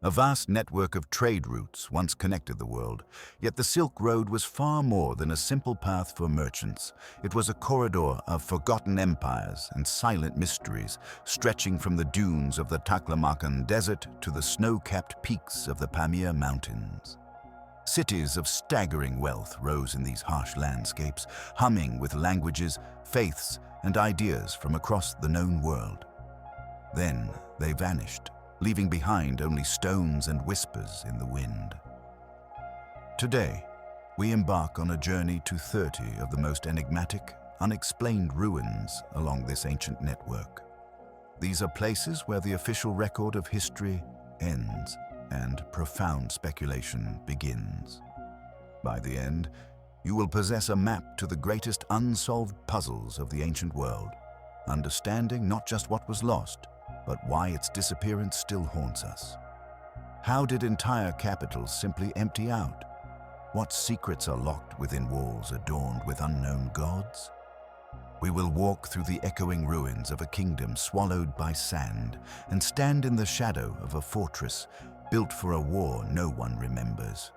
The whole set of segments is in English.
A vast network of trade routes once connected the world, yet the Silk Road was far more than a simple path for merchants. It was a corridor of forgotten empires and silent mysteries, stretching from the dunes of the Taklamakan Desert to the snow-capped peaks of the Pamir Mountains. Cities of staggering wealth rose in these harsh landscapes, humming with languages, faiths, and ideas from across the known world. Then they vanished, leaving behind only stones and whispers in the wind. Today, we embark on a journey to 30 of the most enigmatic, unexplained ruins along this ancient network. These are places where the official record of history ends and profound speculation begins. By the end, you will possess a map to the greatest unsolved puzzles of the ancient world, understanding not just what was lost, but why its disappearance still haunts us. How did entire capitals simply empty out? What secrets are locked within walls adorned with unknown gods? We will walk through the echoing ruins of a kingdom swallowed by sand and stand in the shadow of a fortress built for a war no one remembers.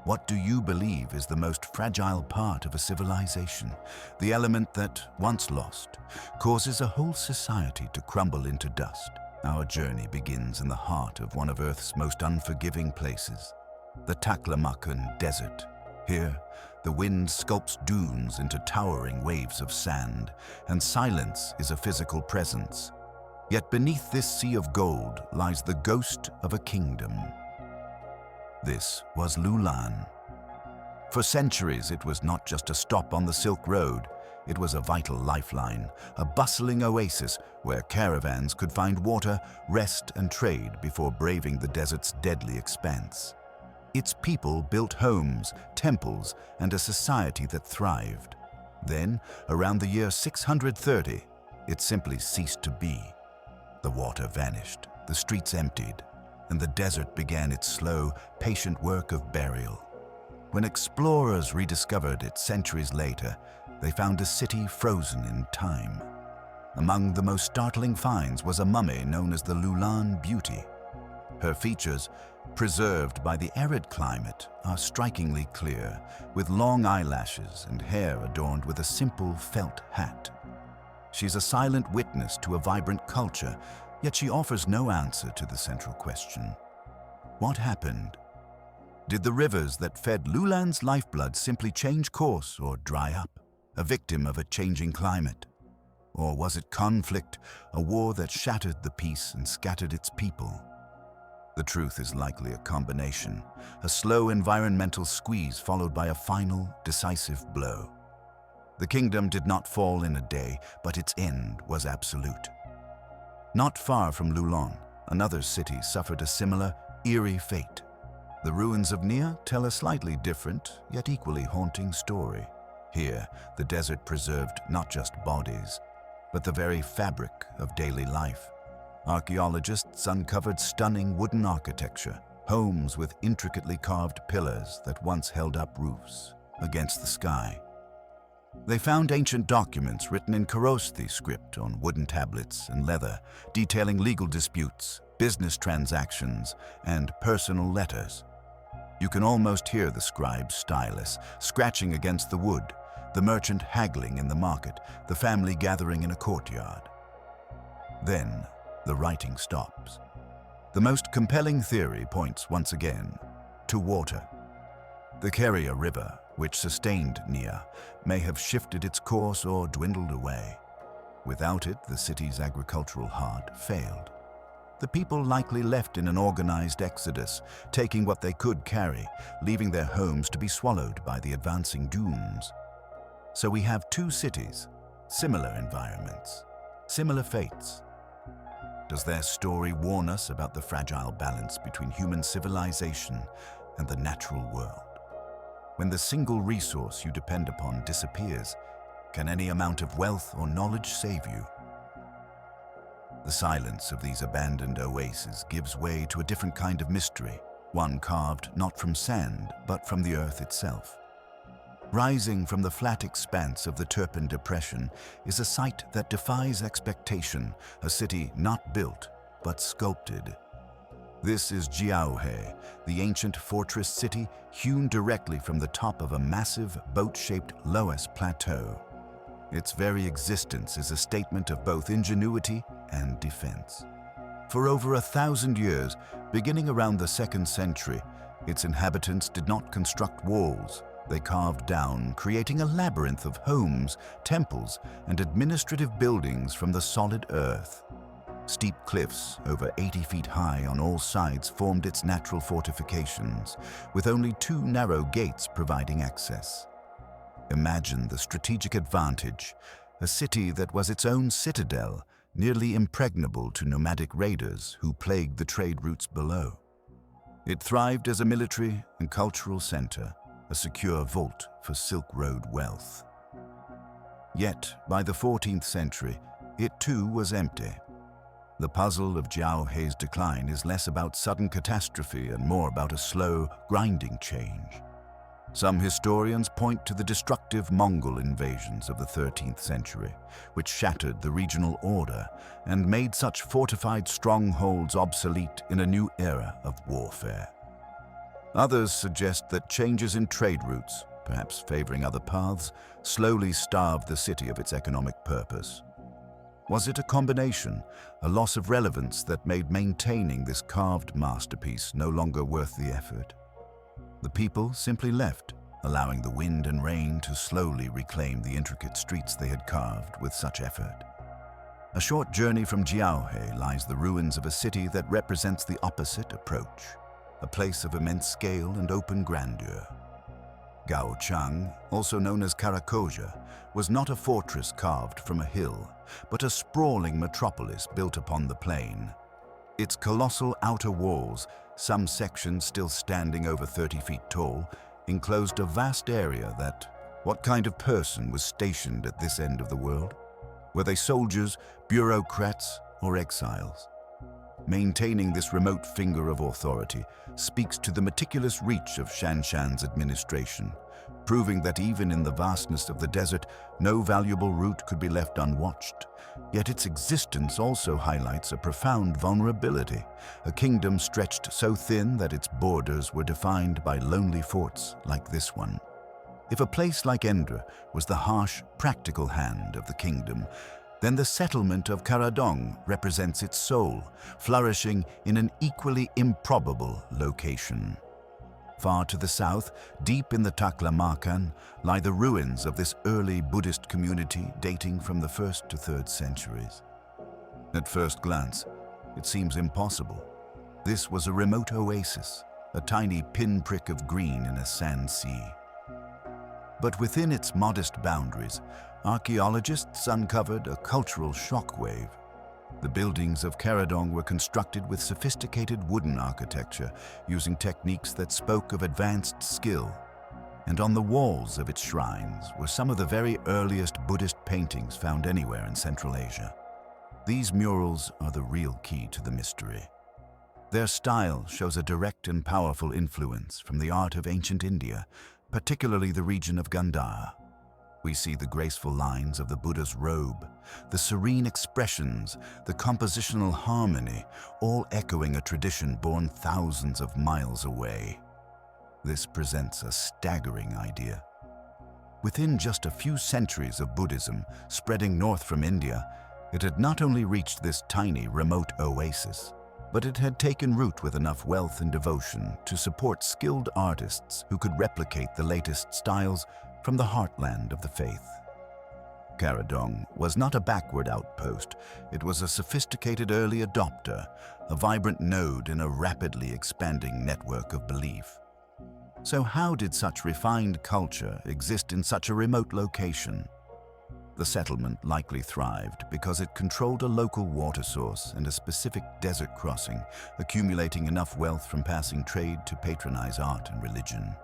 What do you believe is the most fragile part of a civilization? The element that, once lost, causes a whole society to crumble into dust. Our journey begins in the heart of one of Earth's most unforgiving places, the Taklamakan Desert. Here, the wind sculpts dunes into towering waves of sand, and silence is a physical presence. Yet beneath this sea of gold lies the ghost of a kingdom. This was Loulan. For centuries, it was not just a stop on the Silk Road. It was a vital lifeline, a bustling oasis where caravans could find water, rest, and trade before braving the desert's deadly expanse. Its people built homes, temples, and a society that thrived. Then, around the year 630, it simply ceased to be. The water vanished, the streets emptied, and the desert began its slow, patient work of burial. When explorers rediscovered it centuries later, they found a city frozen in time. Among the most startling finds was a mummy known as the Loulan Beauty. Her features, preserved by the arid climate, are strikingly clear, with long eyelashes and hair adorned with a simple felt hat. She's a silent witness to a vibrant culture, yet she offers no answer to the central question. What happened? Did the rivers that fed Loulan's lifeblood simply change course or dry up, a victim of a changing climate? Or was it conflict, a war that shattered the peace and scattered its people? The truth is likely a combination, a slow environmental squeeze followed by a final, decisive blow. The kingdom did not fall in a day, but its end was absolute. Not far from Loulan, another city suffered a similar, eerie fate. The ruins of Nia tell a slightly different, yet equally haunting story. Here, the desert preserved not just bodies, but the very fabric of daily life. Archaeologists uncovered stunning wooden architecture, homes with intricately carved pillars that once held up roofs against the sky. They found ancient documents written in Kharosthi script on wooden tablets and leather, detailing legal disputes, business transactions, and personal letters. You can almost hear the scribe's stylus scratching against the wood, the merchant haggling in the market, the family gathering in a courtyard. Then, the writing stops. The most compelling theory points once again to water. The Keria River, which sustained Nia, may have shifted its course or dwindled away. Without it, the city's agricultural heart failed. The people likely left in an organized exodus, taking what they could carry, leaving their homes to be swallowed by the advancing dunes. So we have two cities, similar environments, similar fates. Does their story warn us about the fragile balance between human civilization and the natural world? When the single resource you depend upon disappears, can any amount of wealth or knowledge save you? The silence of these abandoned oases gives way to a different kind of mystery, one carved not from sand, but from the earth itself. Rising from the flat expanse of the Turpan Depression is a sight that defies expectation, a city not built, but sculpted. This is Jiaohe, the ancient fortress city hewn directly from the top of a massive boat-shaped Loess plateau. Its very existence is a statement of both ingenuity and defense. For over 1,000 years, beginning around the 2nd century, its inhabitants did not construct walls. They carved down, creating a labyrinth of homes, temples, and administrative buildings from the solid earth. Steep cliffs, over 80 feet high on all sides, formed its natural fortifications, with only 2 narrow gates providing access. Imagine the strategic advantage, a city that was its own citadel, nearly impregnable to nomadic raiders who plagued the trade routes below. It thrived as a military and cultural center, a secure vault for Silk Road wealth. Yet, by the 14th century, it too was empty. The puzzle of Jiaohe's decline is less about sudden catastrophe and more about a slow, grinding change. Some historians point to the destructive Mongol invasions of the 13th century, which shattered the regional order and made such fortified strongholds obsolete in a new era of warfare. Others suggest that changes in trade routes, perhaps favoring other paths, slowly starved the city of its economic purpose. Was it a combination, a loss of relevance that made maintaining this carved masterpiece no longer worth the effort? The people simply left, allowing the wind and rain to slowly reclaim the intricate streets they had carved with such effort. A short journey from Jiaohe lies the ruins of a city that represents the opposite approach, a place of immense scale and open grandeur. Gaochang, also known as Karakoja, was not a fortress carved from a hill, but a sprawling metropolis built upon the plain. Its colossal outer walls, some sections still standing over 30 feet tall, enclosed a vast area that, what kind of person was stationed at this end of the world? Were they soldiers, bureaucrats, or exiles? Maintaining this remote finger of authority speaks to the meticulous reach of Shanshan's administration, proving that even in the vastness of the desert, no valuable route could be left unwatched. Yet its existence also highlights a profound vulnerability, a kingdom stretched so thin that its borders were defined by lonely forts like this one. If a place like Endra was the harsh, practical hand of the kingdom, then the settlement of Caradong represents its soul, flourishing in an equally improbable location. Far to the south, deep in the Taklamakan, lie the ruins of this early Buddhist community dating from the 1st to 3rd centuries. At first glance, it seems impossible. This was a remote oasis, a tiny pinprick of green in a sand sea. But within its modest boundaries, archaeologists uncovered a cultural shockwave. The buildings of Caradong were constructed with sophisticated wooden architecture, using techniques that spoke of advanced skill. And on the walls of its shrines were some of the very earliest Buddhist paintings found anywhere in Central Asia. These murals are the real key to the mystery. Their style shows a direct and powerful influence from the art of ancient India, particularly the region of Gandhara. We see the graceful lines of the Buddha's robe, the serene expressions, the compositional harmony, all echoing a tradition born thousands of miles away. This presents a staggering idea. Within just a few centuries of Buddhism spreading north from India, it had not only reached this tiny, remote oasis, but it had taken root with enough wealth and devotion to support skilled artists who could replicate the latest styles from the heartland of the faith. Caradong was not a backward outpost. It was a sophisticated early adopter, a vibrant node in a rapidly expanding network of belief. So how did such refined culture exist in such a remote location? The settlement likely thrived because it controlled a local water source and a specific desert crossing, accumulating enough wealth from passing trade to patronize art and religion.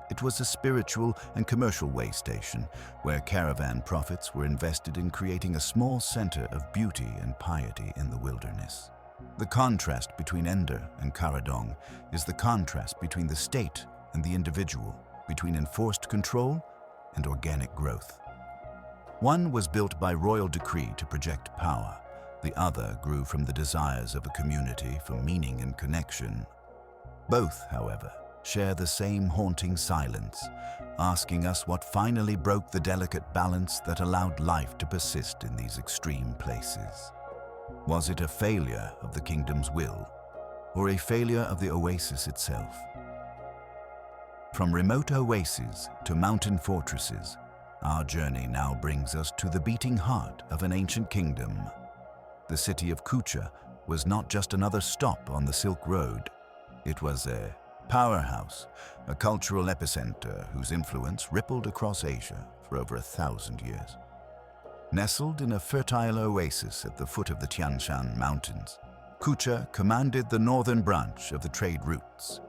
It was a spiritual and commercial way station where caravan profits were invested in creating a small center of beauty and piety in the wilderness. The contrast between Ender and Caradong is the contrast between the state and the individual, between enforced control and organic growth. One was built by royal decree to project power. The other grew from the desires of a community for meaning and connection. Both, however, share the same haunting silence, asking us what finally broke the delicate balance that allowed life to persist in these extreme places. Was it a failure of the kingdom's will, or a failure of the oasis itself? From remote oases to mountain fortresses, our journey now brings us to the beating heart of an ancient kingdom. The city of Kucha was not just another stop on the Silk Road. It was a powerhouse, a cultural epicenter whose influence rippled across Asia for over 1,000 years. Nestled in a fertile oasis at the foot of the Tian Shan Mountains, Kucha commanded the northern branch of the trade routes.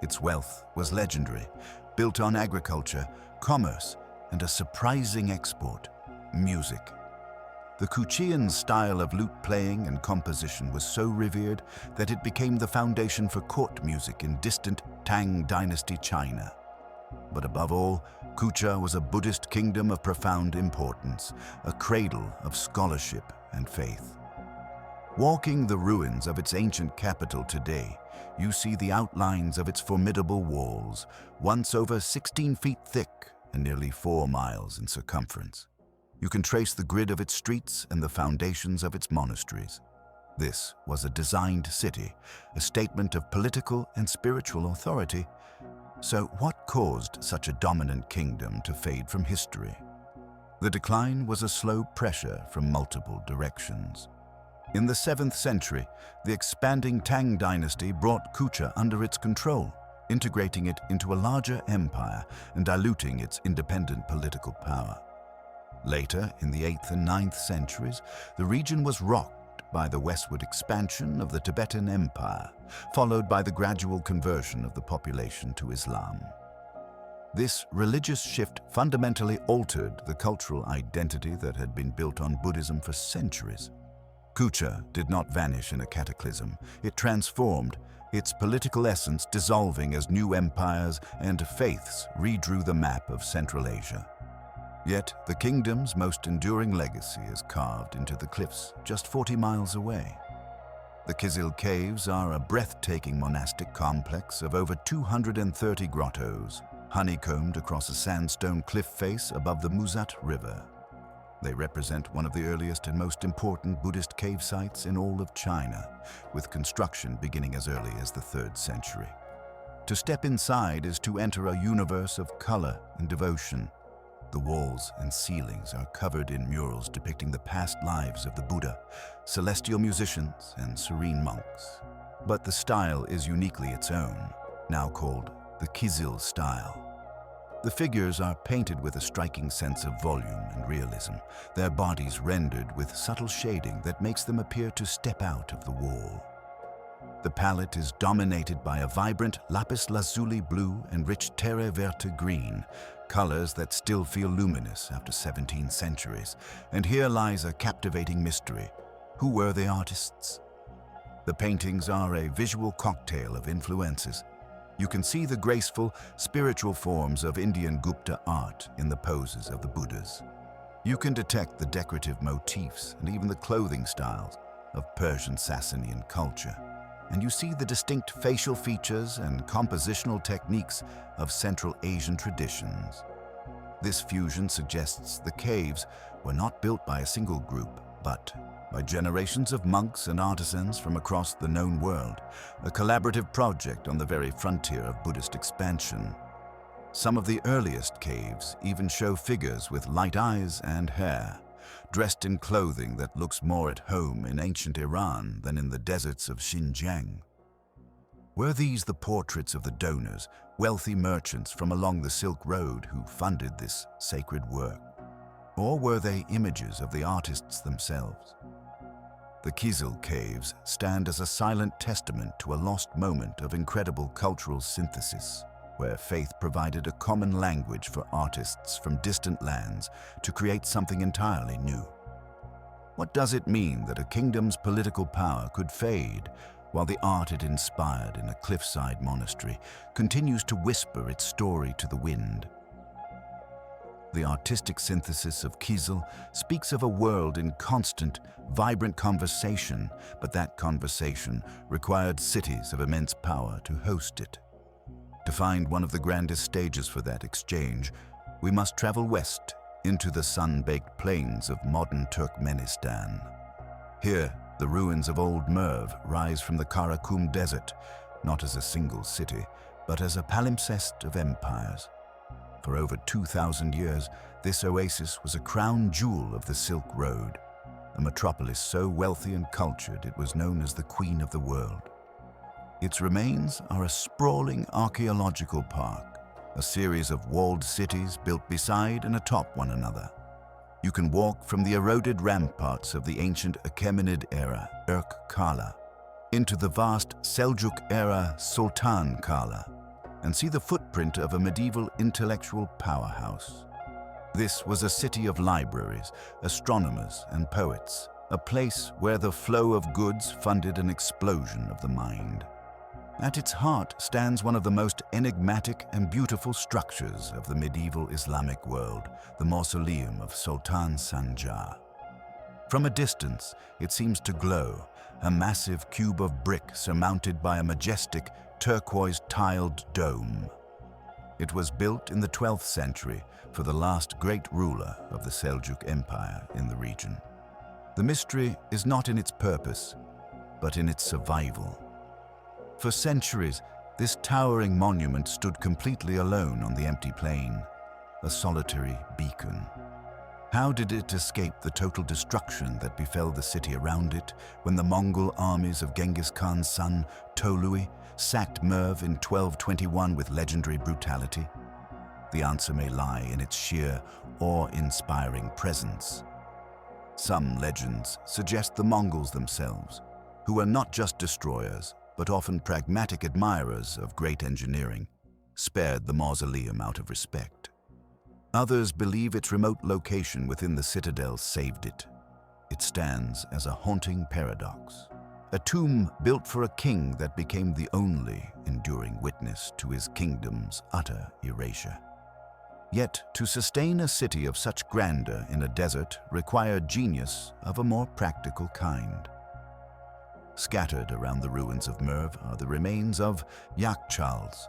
Its wealth was legendary, built on agriculture, commerce, and a surprising export, music. The Kuchian style of lute playing and composition was so revered that it became the foundation for court music in distant Tang Dynasty China. But above all, Kucha was a Buddhist kingdom of profound importance, a cradle of scholarship and faith. Walking the ruins of its ancient capital today, you see the outlines of its formidable walls, once over 16 feet thick and nearly 4 miles in circumference. You can trace the grid of its streets and the foundations of its monasteries. This was a designed city, a statement of political and spiritual authority. So what caused such a dominant kingdom to fade from history? The decline was a slow pressure from multiple directions. In the 7th century, the expanding Tang dynasty brought Kucha under its control, integrating it into a larger empire and diluting its independent political power. Later, in the 8th and 9th centuries, the region was rocked by the westward expansion of the Tibetan Empire, followed by the gradual conversion of the population to Islam. This religious shift fundamentally altered the cultural identity that had been built on Buddhism for centuries. Kucha did not vanish in a cataclysm. It transformed, its political essence dissolving as new empires and faiths redrew the map of Central Asia. Yet, the kingdom's most enduring legacy is carved into the cliffs just 40 miles away. The Kizil Caves are a breathtaking monastic complex of over 230 grottos, honeycombed across a sandstone cliff face above the Muzat River. They represent one of the earliest and most important Buddhist cave sites in all of China, with construction beginning as early as the 3rd century. To step inside is to enter a universe of color and devotion. The walls and ceilings are covered in murals depicting the past lives of the Buddha, celestial musicians, and serene monks. But the style is uniquely its own, now called the Kizil style. The figures are painted with a striking sense of volume and realism, their bodies rendered with subtle shading that makes them appear to step out of the wall. The palette is dominated by a vibrant lapis lazuli blue and rich terre verte green, colors that still feel luminous after 17 centuries. And here lies a captivating mystery. Who were the artists? The paintings are a visual cocktail of influences. You can see the graceful, spiritual forms of Indian Gupta art in the poses of the Buddhas. You can detect the decorative motifs and even the clothing styles of Persian Sasanian culture. And you see the distinct facial features and compositional techniques of Central Asian traditions. This fusion suggests the caves were not built by a single group, but by generations of monks and artisans from across the known world, a collaborative project on the very frontier of Buddhist expansion. Some of the earliest caves even show figures with light eyes and hair, dressed in clothing that looks more at home in ancient Iran than in the deserts of Xinjiang. Were these the portraits of the donors, wealthy merchants from along the Silk Road who funded this sacred work? Or were they images of the artists themselves? The Kizil Caves stand as a silent testament to a lost moment of incredible cultural synthesis, where faith provided a common language for artists from distant lands to create something entirely new. What does it mean that a kingdom's political power could fade while the art it inspired in a cliffside monastery continues to whisper its story to the wind? The artistic synthesis of Kizil speaks of a world in constant, vibrant conversation, but that conversation required cities of immense power to host it. To find one of the grandest stages for that exchange, we must travel west into the sun-baked plains of modern Turkmenistan. Here, the ruins of Old Merv rise from the Karakum Desert, not as a single city, but as a palimpsest of empires. For over 2,000 years, this oasis was a crown jewel of the Silk Road, a metropolis so wealthy and cultured it was known as the Queen of the World. Its remains are a sprawling archaeological park, a series of walled cities built beside and atop one another. You can walk from the eroded ramparts of the ancient Achaemenid era, Erk Kala, into the vast Seljuk era Sultan Kala, and see the footprint of a medieval intellectual powerhouse. This was a city of libraries, astronomers, and poets, a place where the flow of goods funded an explosion of the mind. At its heart stands one of the most enigmatic and beautiful structures of the medieval Islamic world, the mausoleum of Sultan Sanjar. From a distance, it seems to glow, a massive cube of brick surmounted by a majestic, turquoise-tiled dome. It was built in the 12th century for the last great ruler of the Seljuk Empire in the region. The mystery is not in its purpose, but in its survival. For centuries, this towering monument stood completely alone on the empty plain, a solitary beacon. How did it escape the total destruction that befell the city around it when the Mongol armies of Genghis Khan's son, Tolui, sacked Merv in 1221 with legendary brutality? The answer may lie in its sheer, awe-inspiring presence. Some legends suggest the Mongols themselves, who were not just destroyers, but often pragmatic admirers of great engineering, spared the mausoleum out of respect. Others believe its remote location within the citadel saved it. It stands as a haunting paradox, a tomb built for a king that became the only enduring witness to his kingdom's utter erasure. Yet, to sustain a city of such grandeur in a desert required genius of a more practical kind. Scattered around the ruins of Merv are the remains of yakchals,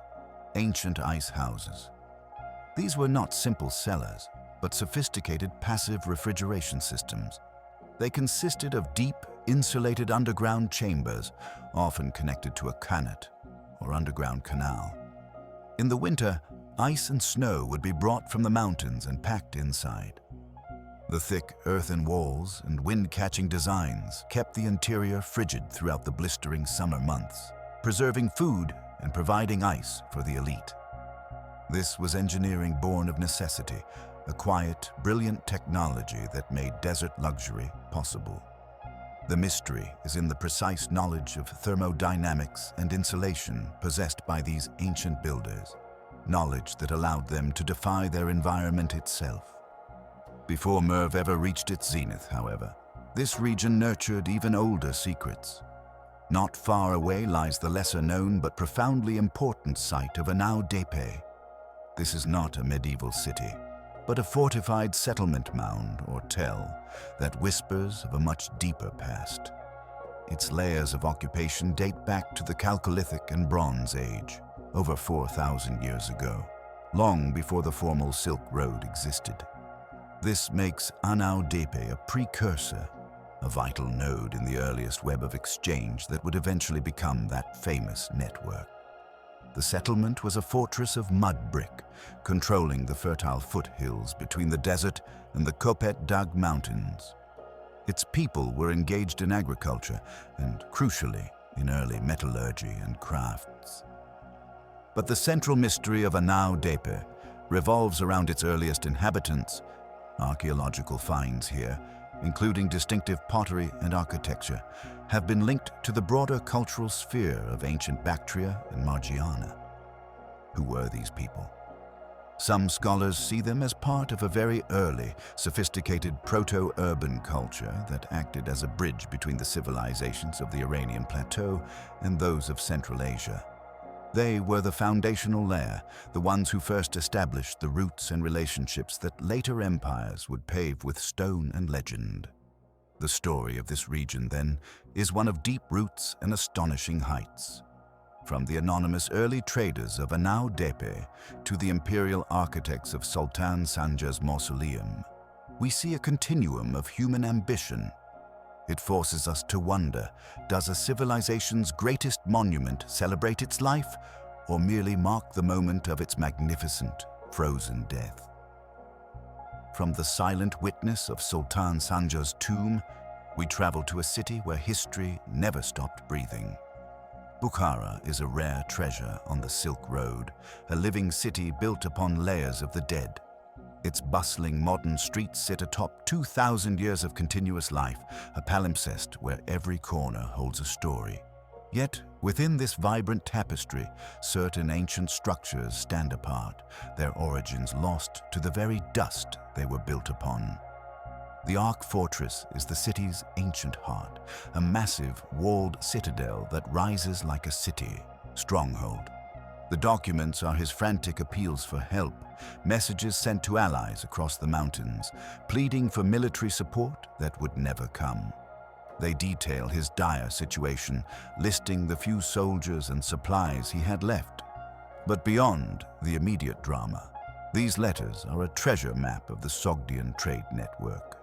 ancient ice houses. These were not simple cellars, but sophisticated passive refrigeration systems. They consisted of deep, insulated underground chambers, often connected to a kanat, or underground canal. In the winter, ice and snow would be brought from the mountains and packed inside. The thick earthen walls and wind-catching designs kept the interior frigid throughout the blistering summer months, preserving food and providing ice for the elite. This was engineering born of necessity, a quiet, brilliant technology that made desert luxury possible. The mystery is in the precise knowledge of thermodynamics and insulation possessed by these ancient builders, knowledge that allowed them to defy their environment itself. Before Merv ever reached its zenith, however, this region nurtured even older secrets. Not far away lies the lesser-known but profoundly important site of Undeciphered. This is not a medieval city, but a fortified settlement mound or tell that whispers of a much deeper past. Its layers of occupation date back to the Chalcolithic and Bronze Age, over 4,000 years ago, long before the formal Silk Road existed. This makes Undeciphered a precursor, a vital node in the earliest web of exchange that would eventually become that famous network. The settlement was a fortress of mud brick, controlling the fertile foothills between the desert and the Kopet Dag Mountains. Its people were engaged in agriculture and, crucially, in early metallurgy and crafts. But the central mystery of Undeciphered revolves around its earliest inhabitants. Archaeological finds here, including distinctive pottery and architecture, have been linked to the broader cultural sphere of ancient Bactria and Margiana. Who were these people? Some scholars see them as part of a very early, sophisticated proto-urban culture that acted as a bridge between the civilizations of the Iranian plateau and those of Central Asia. They were the foundational layer, the ones who first established the roots and relationships that later empires would pave with stone and legend. The story of this region, then, is one of deep roots and astonishing heights. From the anonymous early traders of Undeciphered to the imperial architects of Sultan Sanjar's mausoleum, we see a continuum of human ambition. It forces us to wonder, does a civilization's greatest monument celebrate its life or merely mark the moment of its magnificent, frozen death? From the silent witness of Sultan Sanjar's tomb, we travel to a city where history never stopped breathing. Bukhara is a rare treasure on the Silk Road, a living city built upon layers of the dead. Its bustling modern streets sit atop 2,000 years of continuous life, a palimpsest where every corner holds a story. Yet, within this vibrant tapestry, certain ancient structures stand apart, their origins lost to the very dust they were built upon. The Ark Fortress is the city's ancient heart, a massive, walled citadel that rises like a city stronghold. The documents are his frantic appeals for help, messages sent to allies across the mountains, pleading for military support that would never come. They detail his dire situation, listing the few soldiers and supplies he had left. But beyond the immediate drama, these letters are a treasure map of the Sogdian trade network.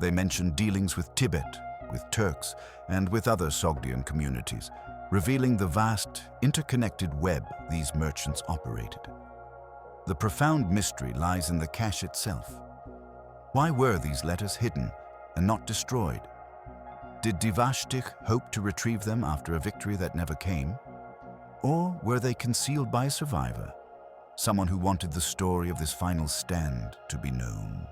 They mention dealings with Tibet, with Turks, and with other Sogdian communities, revealing the vast, interconnected web these merchants operated. The profound mystery lies in the cache itself. Why were these letters hidden and not destroyed? Did Devashtik hope to retrieve them after a victory that never came? Or were they concealed by a survivor, someone who wanted the story of this final stand to be known?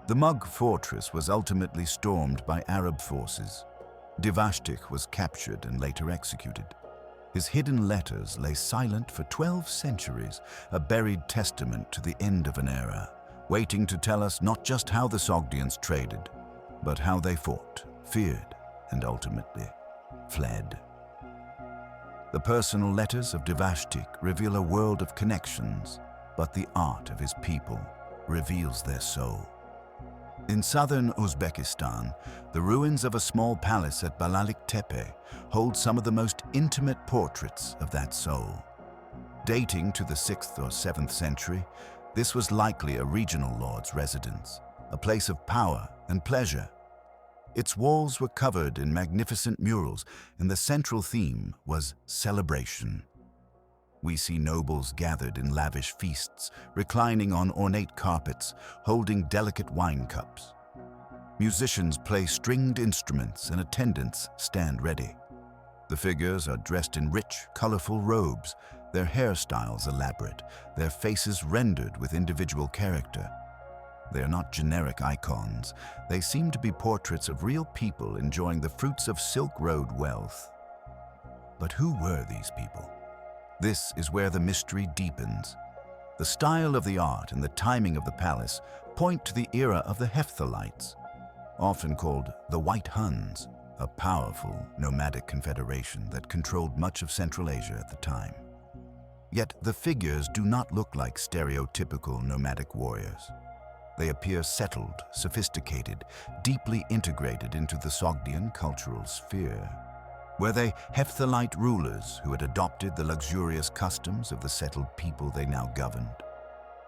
The Mug fortress was ultimately stormed by Arab forces. Devashtik was captured and later executed. His hidden letters lay silent for 12 centuries, a buried testament to the end of an era, waiting to tell us not just how the Sogdians traded, but how they fought, feared, and ultimately fled. The personal letters of Devashtik reveal a world of connections, but the art of his people reveals their soul. In southern Uzbekistan, the ruins of a small palace at Balalik Tepe hold some of the most intimate portraits of that soul. Dating to the 6th or 7th century, this was likely a regional lord's residence, a place of power and pleasure. Its walls were covered in magnificent murals, and the central theme was celebration. We see nobles gathered in lavish feasts, reclining on ornate carpets, holding delicate wine cups. Musicians play stringed instruments and attendants stand ready. The figures are dressed in rich, colorful robes, their hairstyles elaborate, their faces rendered with individual character. They are not generic icons. They seem to be portraits of real people enjoying the fruits of Silk Road wealth. But who were these people? This is where the mystery deepens. The style of the art and the timing of the palace point to the era of the Hephthalites, often called the White Huns, a powerful nomadic confederation that controlled much of Central Asia at the time. Yet the figures do not look like stereotypical nomadic warriors. They appear settled, sophisticated, deeply integrated into the Sogdian cultural sphere. Were they Hephthalite rulers who had adopted the luxurious customs of the settled people they now governed?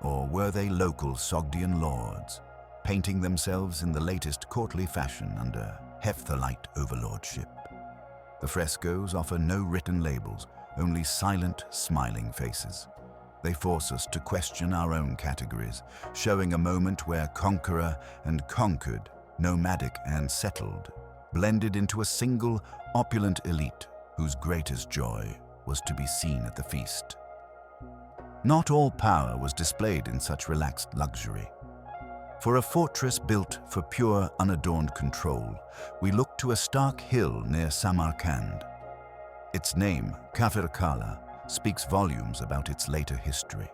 Or were they local Sogdian lords, painting themselves in the latest courtly fashion under Hephthalite overlordship? The frescoes offer no written labels, only silent, smiling faces. They force us to question our own categories, showing a moment where conqueror and conquered, nomadic and settled, blended into a single, opulent elite whose greatest joy was to be seen at the feast. Not all power was displayed in such relaxed luxury. For a fortress built for pure, unadorned control, we look to a stark hill near Samarkand. Its name, Kafir Kala, speaks volumes about its later history.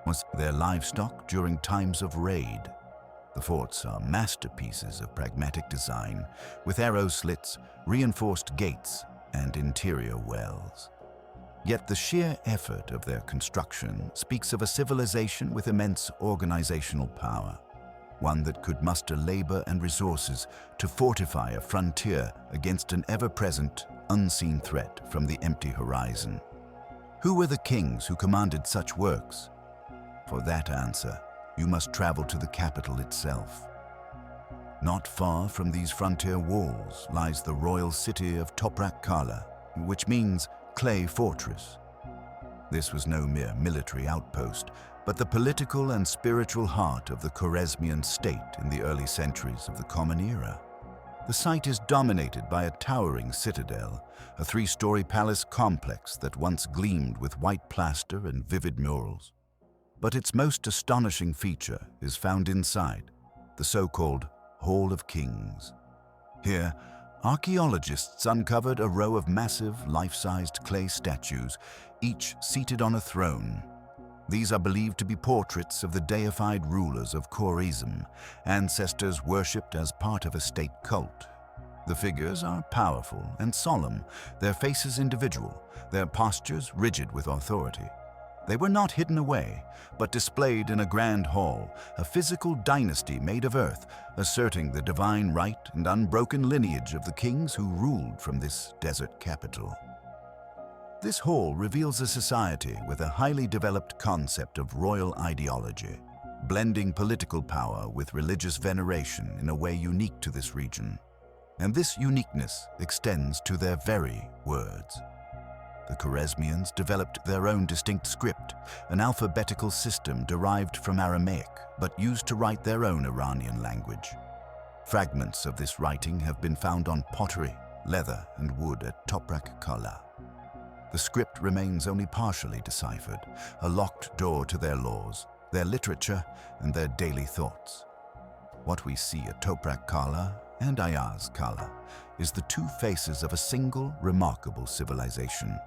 Was there livestock during times of raid? The forts are masterpieces of pragmatic design, with arrow slits, reinforced gates, and interior wells. Yet the sheer effort of their construction speaks of a civilization with immense organizational power, one that could muster labor and resources to fortify a frontier against an ever-present, unseen threat from the empty horizon. Who were the kings who commanded such works? For that answer, you must travel to the capital itself. Not far from these frontier walls lies the royal city of Taklamakan, which means clay fortress. This was no mere military outpost, but the political and spiritual heart of the Khwarezmian state in the early centuries of the Common Era. The site is dominated by a towering citadel, a three-story palace complex that once gleamed with white plaster and vivid murals. But its most astonishing feature is found inside, the so-called Hall of Kings. Here, archaeologists uncovered a row of massive, life-sized clay statues, each seated on a throne. These are believed to be portraits of the deified rulers of Khwarezm, ancestors worshipped as part of a state cult. The figures are powerful and solemn, their faces individual, their postures rigid with authority. They were not hidden away, but displayed in a grand hall, a physical dynasty made of earth, asserting the divine right and unbroken lineage of the kings who ruled from this desert capital. This hall reveals a society with a highly developed concept of royal ideology, blending political power with religious veneration in a way unique to this region. And this uniqueness extends to their very words. The Khwarezmians developed their own distinct script, an alphabetical system derived from Aramaic, but used to write their own Iranian language. Fragments of this writing have been found on pottery, leather, and wood at Taklamakan. The script remains only partially deciphered, a locked door to their laws, their literature, and their daily thoughts. What we see at Taklamakan and Ayaz Kala is the two faces of a single, remarkable civilization.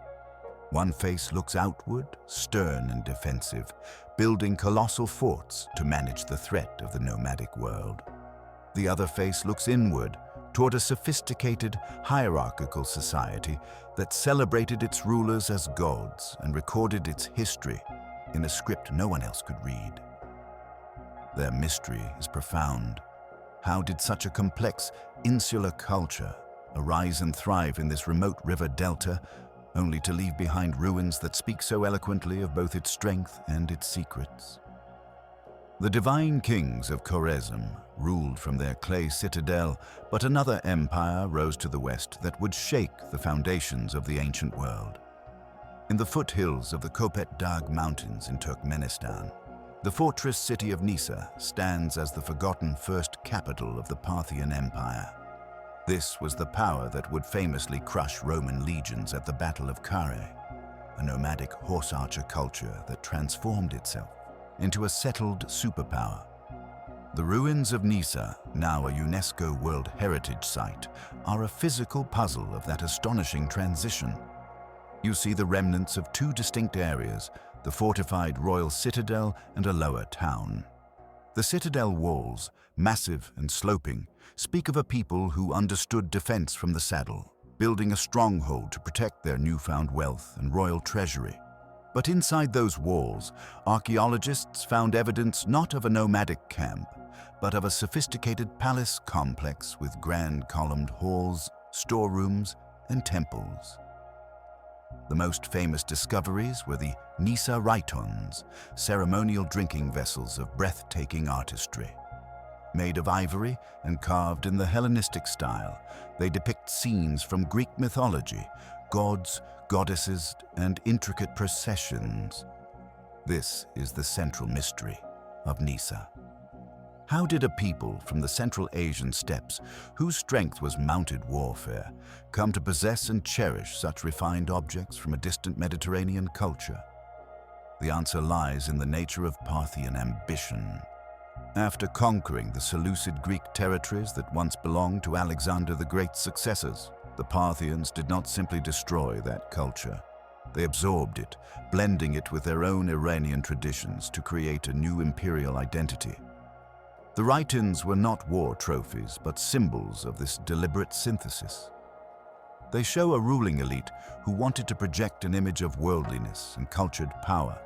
One face looks outward, stern and defensive, building colossal forts to manage the threat of the nomadic world. The other face looks inward, toward a sophisticated, hierarchical society that celebrated its rulers as gods and recorded its history in a script no one else could read. Their mystery is profound. How did such a complex, insular culture arise and thrive in this remote river delta, only to leave behind ruins that speak so eloquently of both its strength and its secrets? The divine kings of Khwarezm ruled from their clay citadel, but another empire rose to the west that would shake the foundations of the ancient world. In the foothills of the Kopet Dag Mountains in Turkmenistan, the fortress city of Nisa stands as the forgotten first capital of the Parthian Empire. This was the power that would famously crush Roman legions at the Battle of Carrhae, a nomadic horse archer culture that transformed itself into a settled superpower. The ruins of Nisa, now a UNESCO World Heritage Site, are a physical puzzle of that astonishing transition. You see the remnants of two distinct areas, the fortified royal citadel and a lower town. The citadel walls, massive and sloping, speak of a people who understood defense from the saddle, building a stronghold to protect their newfound wealth and royal treasury. But inside those walls, archaeologists found evidence not of a nomadic camp, but of a sophisticated palace complex with grand columned halls, storerooms, and temples. The most famous discoveries were the Nisa Rhytons, ceremonial drinking vessels of breathtaking artistry. Made of ivory and carved in the Hellenistic style, they depict scenes from Greek mythology, gods, goddesses, and intricate processions. This is the central mystery of Nisa. How did a people from the Central Asian steppes, whose strength was mounted warfare, come to possess and cherish such refined objects from a distant Mediterranean culture? The answer lies in the nature of Parthian ambition. After conquering the Seleucid Greek territories that once belonged to Alexander the Great's successors, the Parthians did not simply destroy that culture. They absorbed it, blending it with their own Iranian traditions to create a new imperial identity. The Rhytons were not war trophies, but symbols of this deliberate synthesis. They show a ruling elite who wanted to project an image of worldliness and cultured power,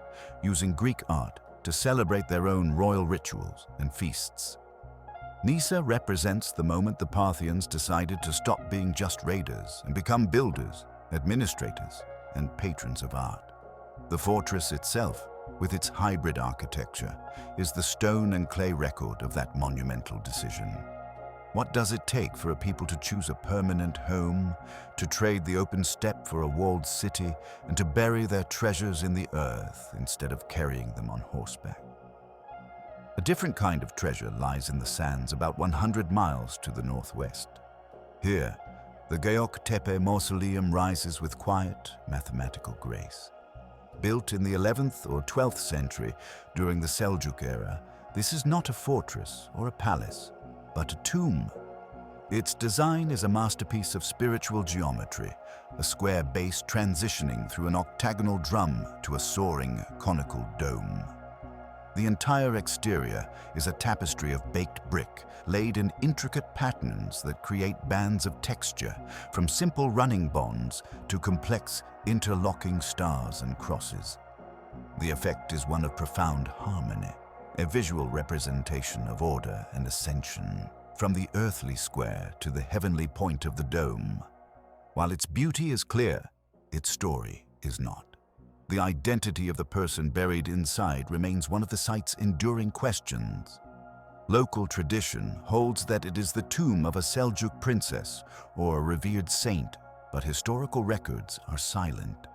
using Greek art to celebrate their own royal rituals and feasts. Nisa represents the moment the Parthians decided to stop being just raiders and become builders, administrators, and patrons of art. The fortress itself, with its hybrid architecture, is the stone and clay record of that monumental decision. What does it take for a people to choose a permanent home, to trade the open steppe for a walled city, and to bury their treasures in the earth instead of carrying them on horseback? A different kind of treasure lies in the sands about 100 miles to the northwest. Here, the Gaochang mausoleum rises with quiet, mathematical grace. Built in the 11th or 12th century during the Seljuk era, this is not a fortress or a palace, but a tomb. Its design is a masterpiece of spiritual geometry, a square base transitioning through an octagonal drum to a soaring, conical dome. The entire exterior is a tapestry of baked brick, laid in intricate patterns that create bands of texture, from simple running bonds to complex, interlocking stars and crosses. The effect is one of profound harmony, a visual representation of order and ascension, from the earthly square to the heavenly point of the dome. While its beauty is clear, its story is not. The identity of the person buried inside remains one of the site's enduring questions. Local tradition holds that it is the tomb of a Seljuk princess or a revered saint, but historical records are silent.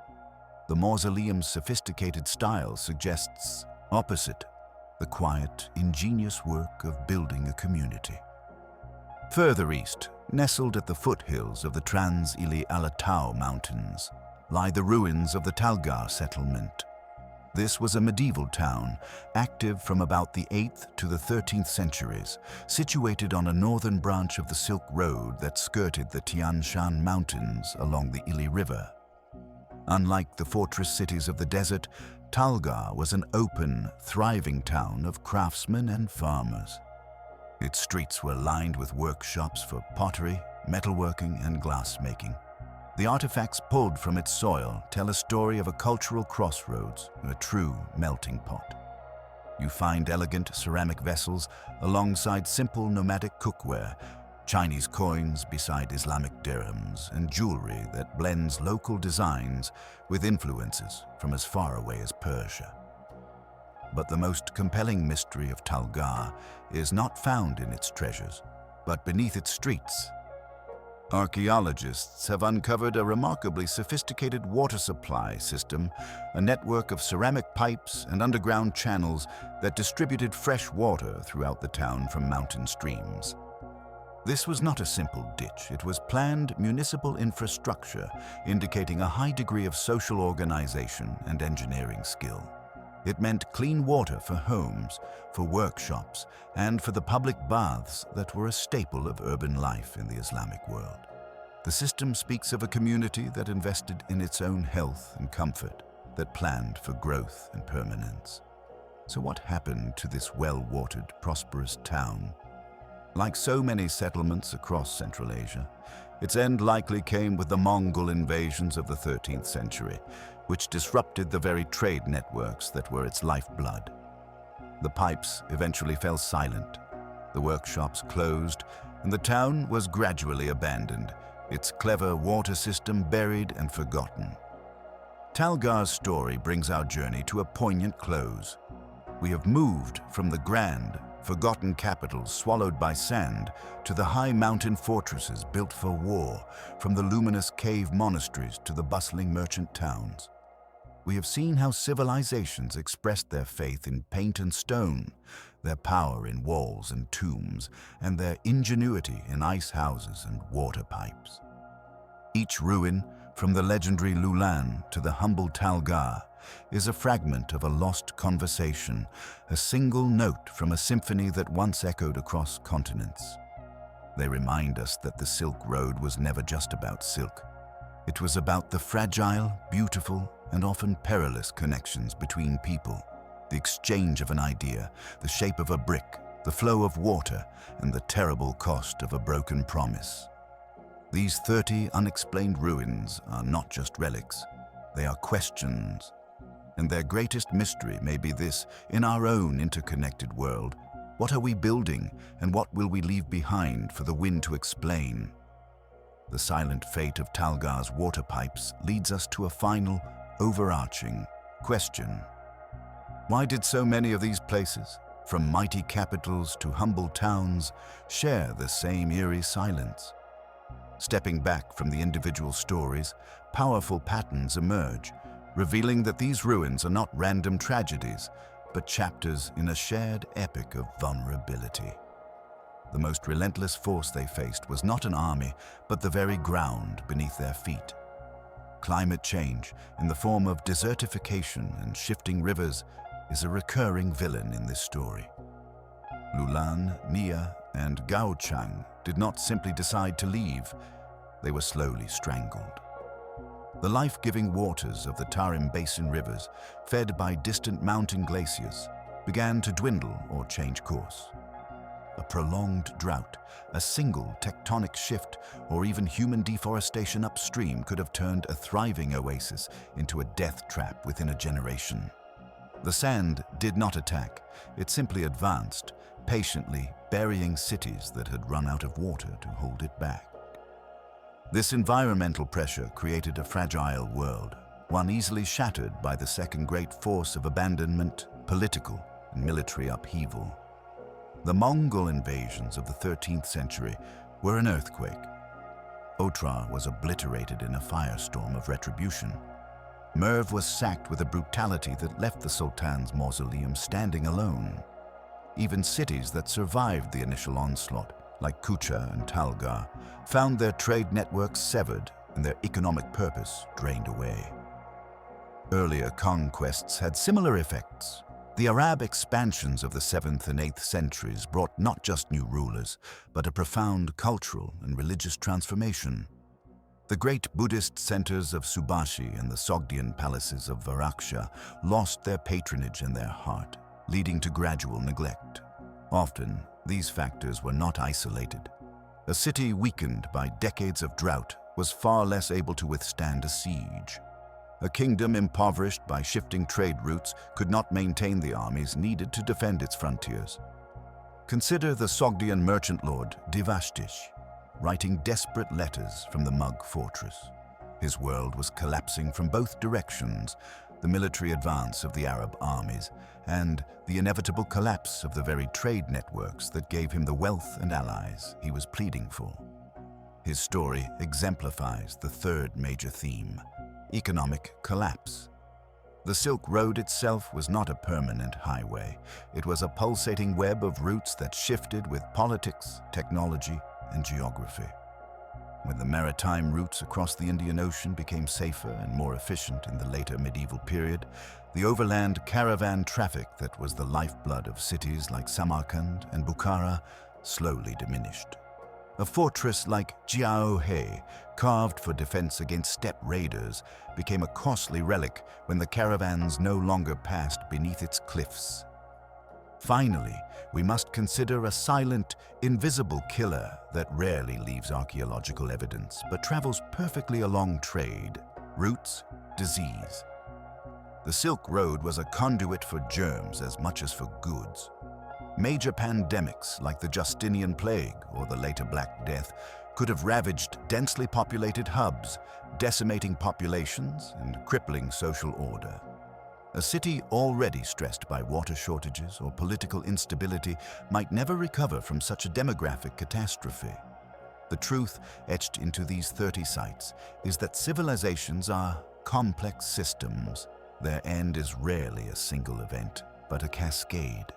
The mausoleum's sophisticated style suggests opposite, the quiet, ingenious work of building a community. Further east, nestled at the foothills of the Trans-Ili-Alatau Mountains, lie the ruins of the Talgar settlement. This was a medieval town, active from about the 8th to the 13th centuries, situated on a northern branch of the Silk Road that skirted the Tian Shan Mountains along the Ili River. Unlike the fortress cities of the desert, Talgar was an open, thriving town of craftsmen and farmers. Its streets were lined with workshops for pottery, metalworking, and glassmaking. The artifacts pulled from its soil tell a story of a cultural crossroads, a true melting pot. You find elegant ceramic vessels alongside simple nomadic cookware, Chinese coins beside Islamic dirhams, and jewelry that blends local designs with influences from as far away as Persia. But the most compelling mystery of Talgar is not found in its treasures, but beneath its streets. Archaeologists have uncovered a remarkably sophisticated water supply system, a network of ceramic pipes and underground channels that distributed fresh water throughout the town from mountain streams. This was not a simple ditch, it was planned municipal infrastructure, indicating a high degree of social organization and engineering skill. It meant clean water for homes, for workshops, and for the public baths that were a staple of urban life in the Islamic world. The system speaks of a community that invested in its own health and comfort, that planned for growth and permanence. So what happened to this well-watered, prosperous town? Like so many settlements across Central Asia, its end likely came with the Mongol invasions of the 13th century, which disrupted the very trade networks that were its lifeblood. The pipes eventually fell silent, the workshops closed, and the town was gradually abandoned, its clever water system buried and forgotten. Talgar's story brings our journey to a poignant close. We have moved from the grand, forgotten capitals swallowed by sand to the high mountain fortresses built for war, from the luminous cave monasteries to the bustling merchant towns. We have seen how civilizations expressed their faith in paint and stone, their power in walls and tombs, and their ingenuity in ice houses and water pipes. Each ruin, from the legendary Loulan to the humble Talgar, is a fragment of a lost conversation, a single note from a symphony that once echoed across continents. They remind us that the Silk Road was never just about silk. It was about the fragile, beautiful, and often perilous connections between people, the exchange of an idea, the shape of a brick, the flow of water, and the terrible cost of a broken promise. These 30 unexplained ruins are not just relics, they are questions. And their greatest mystery may be this: in our own interconnected world, what are we building and what will we leave behind for the wind to explain? The silent fate of Talgar's water pipes leads us to a final, overarching question. Why did so many of these places, from mighty capitals to humble towns, share the same eerie silence? Stepping back from the individual stories, powerful patterns emerge, revealing that these ruins are not random tragedies, but chapters in a shared epic of vulnerability. The most relentless force they faced was not an army, but the very ground beneath their feet. Climate change, in the form of desertification and shifting rivers, is a recurring villain in this story. Loulan, Nia, and Gaochang did not simply decide to leave, they were slowly strangled. The life-giving waters of the Tarim Basin rivers, fed by distant mountain glaciers, began to dwindle or change course. A prolonged drought, a single tectonic shift, or even human deforestation upstream could have turned a thriving oasis into a death trap within a generation. The sand did not attack, it simply advanced, patiently burying cities that had run out of water to hold it back. This environmental pressure created a fragile world, one easily shattered by the second great force of abandonment, political and military upheaval. The Mongol invasions of the 13th century were an earthquake. Otrar was obliterated in a firestorm of retribution. Merv was sacked with a brutality that left the Sultan's mausoleum standing alone. Even cities that survived the initial onslaught, like Kucha and Talgar, found their trade networks severed and their economic purpose drained away. Earlier conquests had similar effects. The Arab expansions of the 7th and 8th centuries brought not just new rulers, but a profound cultural and religious transformation. The great Buddhist centers of Subashi and the Sogdian palaces of Varaksha lost their patronage and their heart, leading to gradual neglect. Often, these factors were not isolated. A city weakened by decades of drought was far less able to withstand a siege. A kingdom impoverished by shifting trade routes could not maintain the armies needed to defend its frontiers. Consider the Sogdian merchant lord Devashtish, writing desperate letters from the Mug fortress. His world was collapsing from both directions: the military advance of the Arab armies and the inevitable collapse of the very trade networks that gave him the wealth and allies he was pleading for. His story exemplifies the third major theme: economic collapse. The Silk Road itself was not a permanent highway. It was a pulsating web of routes that shifted with politics, technology, and geography. When the maritime routes across the Indian Ocean became safer and more efficient in the later medieval period, the overland caravan traffic that was the lifeblood of cities like Samarkand and Bukhara slowly diminished. A fortress like Jiaohe, carved for defense against steppe raiders, became a costly relic when the caravans no longer passed beneath its cliffs. Finally, we must consider a silent, invisible killer that rarely leaves archaeological evidence, but travels perfectly along trade: roots, disease. The Silk Road was a conduit for germs as much as for goods. Major pandemics like the Justinian Plague or the later Black Death could have ravaged densely populated hubs, decimating populations and crippling social order. A city already stressed by water shortages or political instability might never recover from such a demographic catastrophe. The truth etched into these 30 sites is that civilizations are complex systems. Their end is rarely a single event, but a cascade.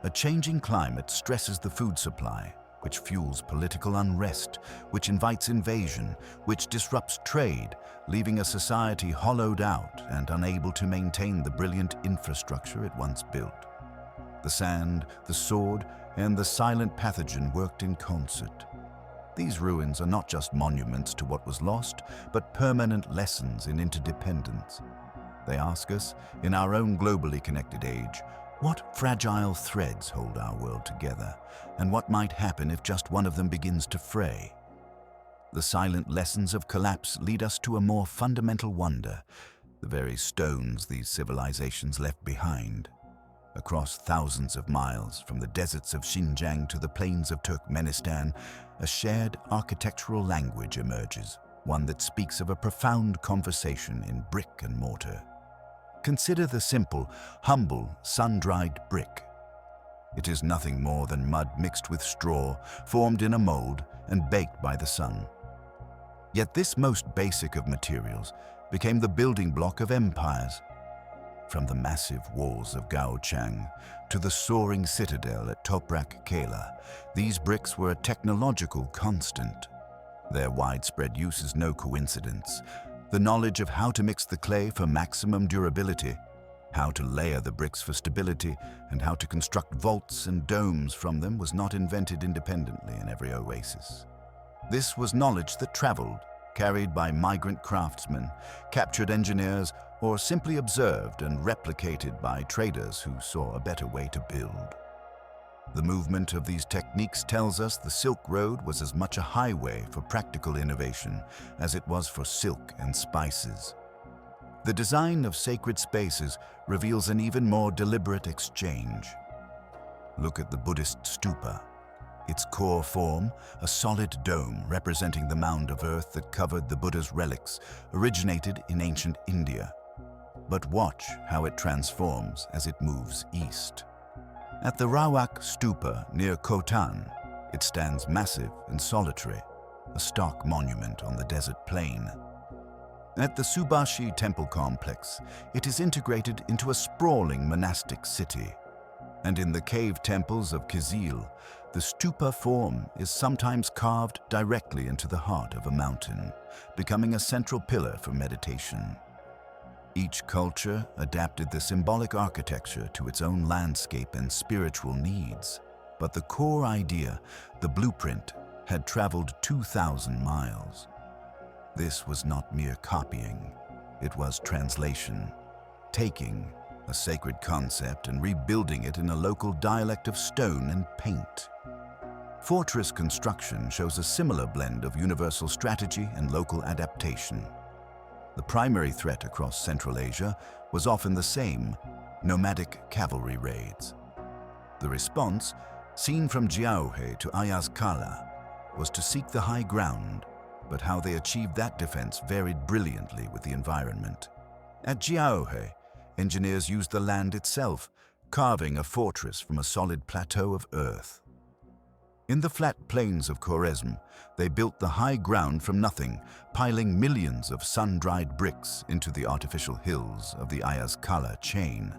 A changing climate stresses the food supply, which fuels political unrest, which invites invasion, which disrupts trade, leaving a society hollowed out and unable to maintain the brilliant infrastructure it once built. The sand, the sword, and the silent pathogen worked in concert. These ruins are not just monuments to what was lost, but permanent lessons in interdependence. They ask us, in our own globally connected age, what fragile threads hold our world together, and what might happen if just one of them begins to fray? the silent lessons of collapse lead us to a more fundamental wonder, the very stones these civilizations left behind. Across thousands of miles, from the deserts of Xinjiang to the plains of Turkmenistan, a shared architectural language emerges, one that speaks of a profound conversation in brick and mortar. Consider the simple, humble, sun-dried brick. It is nothing more than mud mixed with straw, formed in a mold and baked by the sun. Yet this most basic of materials became the building block of empires. From the massive walls of Gaochang to the soaring citadel at Toprak Kala, these bricks were a technological constant. Their widespread use is no coincidence. The knowledge of how to mix the clay for maximum durability, how to layer the bricks for stability, and how to construct vaults and domes from them was not invented independently in every oasis. This was knowledge that traveled, carried by migrant craftsmen, captured engineers, or simply observed and replicated by traders who saw a better way to build. The movement of these techniques tells us the Silk Road was as much a highway for practical innovation as it was for silk and spices. The design of sacred spaces reveals an even more deliberate exchange. Look at the Buddhist stupa. Its core form, a solid dome representing the mound of earth that covered the Buddha's relics, originated in ancient India. But watch how it transforms as it moves east. At the Rawak stupa near Khotan, it stands massive and solitary, a stark monument on the desert plain. At the Subashi temple complex, it is integrated into a sprawling monastic city. And in the cave temples of Kizil, the stupa form is sometimes carved directly into the heart of a mountain, becoming a central pillar for meditation. Each culture adapted the symbolic architecture to its own landscape and spiritual needs, but the core idea, the blueprint, had traveled 2,000 miles. This was not mere copying, it was translation, taking a sacred concept and rebuilding it in a local dialect of stone and paint. Fortress construction shows a similar blend of universal strategy and local adaptation. The primary threat across Central Asia was often the same: nomadic cavalry raids. The response, seen from Jiaohe to Ayaz Kala, was to seek the high ground, but how they achieved that defense varied brilliantly with the environment. At Jiaohe, engineers used the land itself, carving a fortress from a solid plateau of earth. In the flat plains of Khwarezm, they built the high ground from nothing, piling millions of sun-dried bricks into the artificial hills of the Ayaz Kala chain.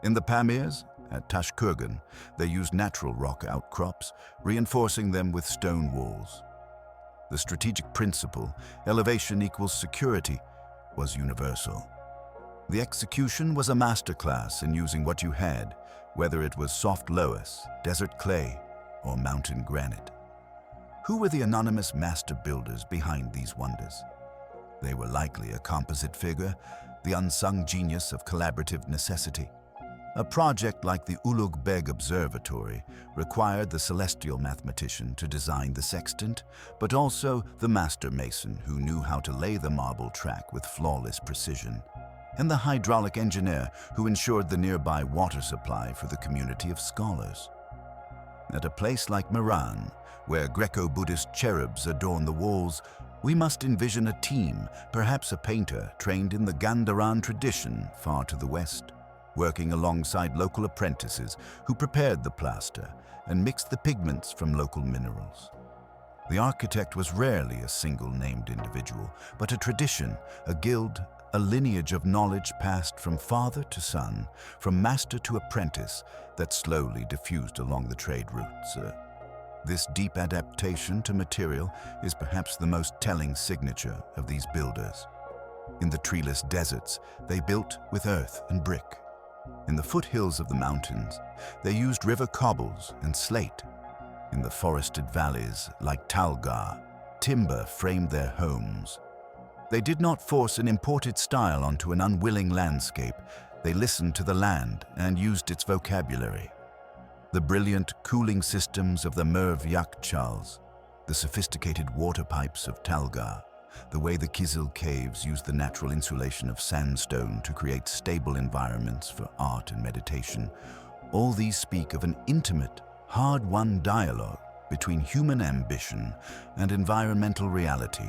In the Pamirs, at Tashkurgan, they used natural rock outcrops, reinforcing them with stone walls. The strategic principle, elevation equals security, was universal. The execution was a masterclass in using what you had, whether it was soft loess, desert clay, or mountain granite. Who were the anonymous master builders behind these wonders? They were likely a composite figure, the unsung genius of collaborative necessity. A project like the Ulugh Beg Observatory required the celestial mathematician to design the sextant, but also the master mason who knew how to lay the marble track with flawless precision, and the hydraulic engineer who ensured the nearby water supply for the community of scholars. At a place like Meran, where Greco-Buddhist cherubs adorn the walls, we must envision a team, perhaps a painter trained in the Gandharan tradition far to the west, working alongside local apprentices who prepared the plaster and mixed the pigments from local minerals. The architect was rarely a single-named individual, but a tradition, a guild, a lineage of knowledge passed from father to son, from master to apprentice, that slowly diffused along the trade routes. This deep adaptation to material is perhaps the most telling signature of these builders. In the treeless deserts, they built with earth and brick. In the foothills of the mountains, they used river cobbles and slate. In the forested valleys, like Talgar, timber framed their homes. They did not force an imported style onto an unwilling landscape. They listened to the land and used its vocabulary. The brilliant cooling systems of the Merv Yakchals, the sophisticated water pipes of Talgar, the way the Kizil caves use the natural insulation of sandstone to create stable environments for art and meditation, all these speak of an intimate, hard-won dialogue between human ambition and environmental reality.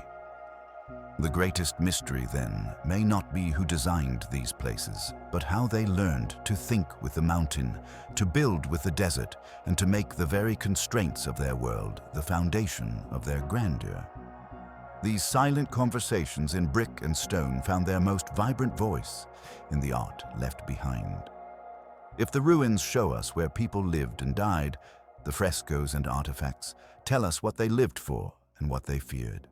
The greatest mystery, then, may not be who designed these places, but how they learned to think with the mountain, to build with the desert, and to make the very constraints of their world the foundation of their grandeur. These silent conversations in brick and stone found their most vibrant voice in the art left behind. If the ruins show us where people lived and died, the frescoes and artifacts tell us what they lived for and what they feared.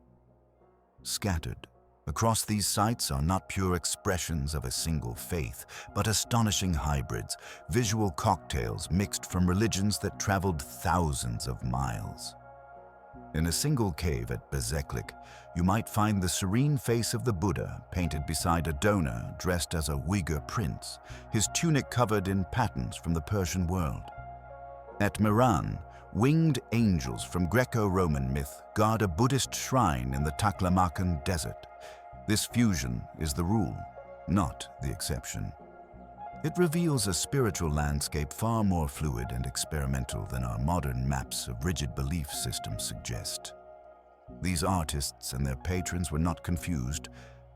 Scattered across these sites are not pure expressions of a single faith, but astonishing hybrids, visual cocktails mixed from religions that traveled thousands of miles. In a single cave at Bezeklik, you might find the serene face of the Buddha painted beside a donor dressed as a Uyghur prince, his tunic covered in patterns from the Persian world. At Meran, winged angels from Greco-Roman myth guard a Buddhist shrine in the Taklamakan Desert. This fusion is the rule, not the exception. It reveals a spiritual landscape far more fluid and experimental than our modern maps of rigid belief systems suggest. These artists and their patrons were not confused.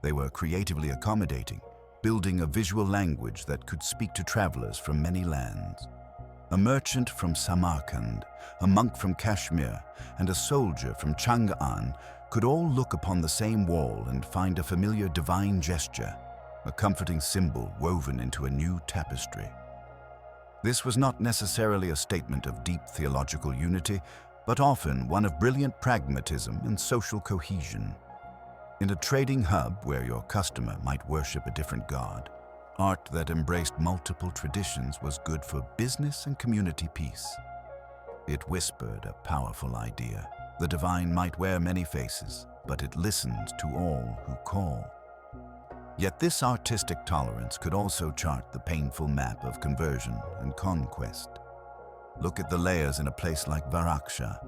They were creatively accommodating, building a visual language that could speak to travelers from many lands. A merchant from Samarkand, a monk from Kashmir, and a soldier from Chang'an could all look upon the same wall and find a familiar divine gesture, a comforting symbol woven into a new tapestry. This was not necessarily a statement of deep theological unity, but often one of brilliant pragmatism and social cohesion. In a trading hub where your customer might worship a different god, art that embraced multiple traditions was good for business and community peace. It whispered a powerful idea. The divine might wear many faces, but it listened to all who call. Yet this artistic tolerance could also chart the painful map of conversion and conquest. Look at the layers in a place like Varaksha.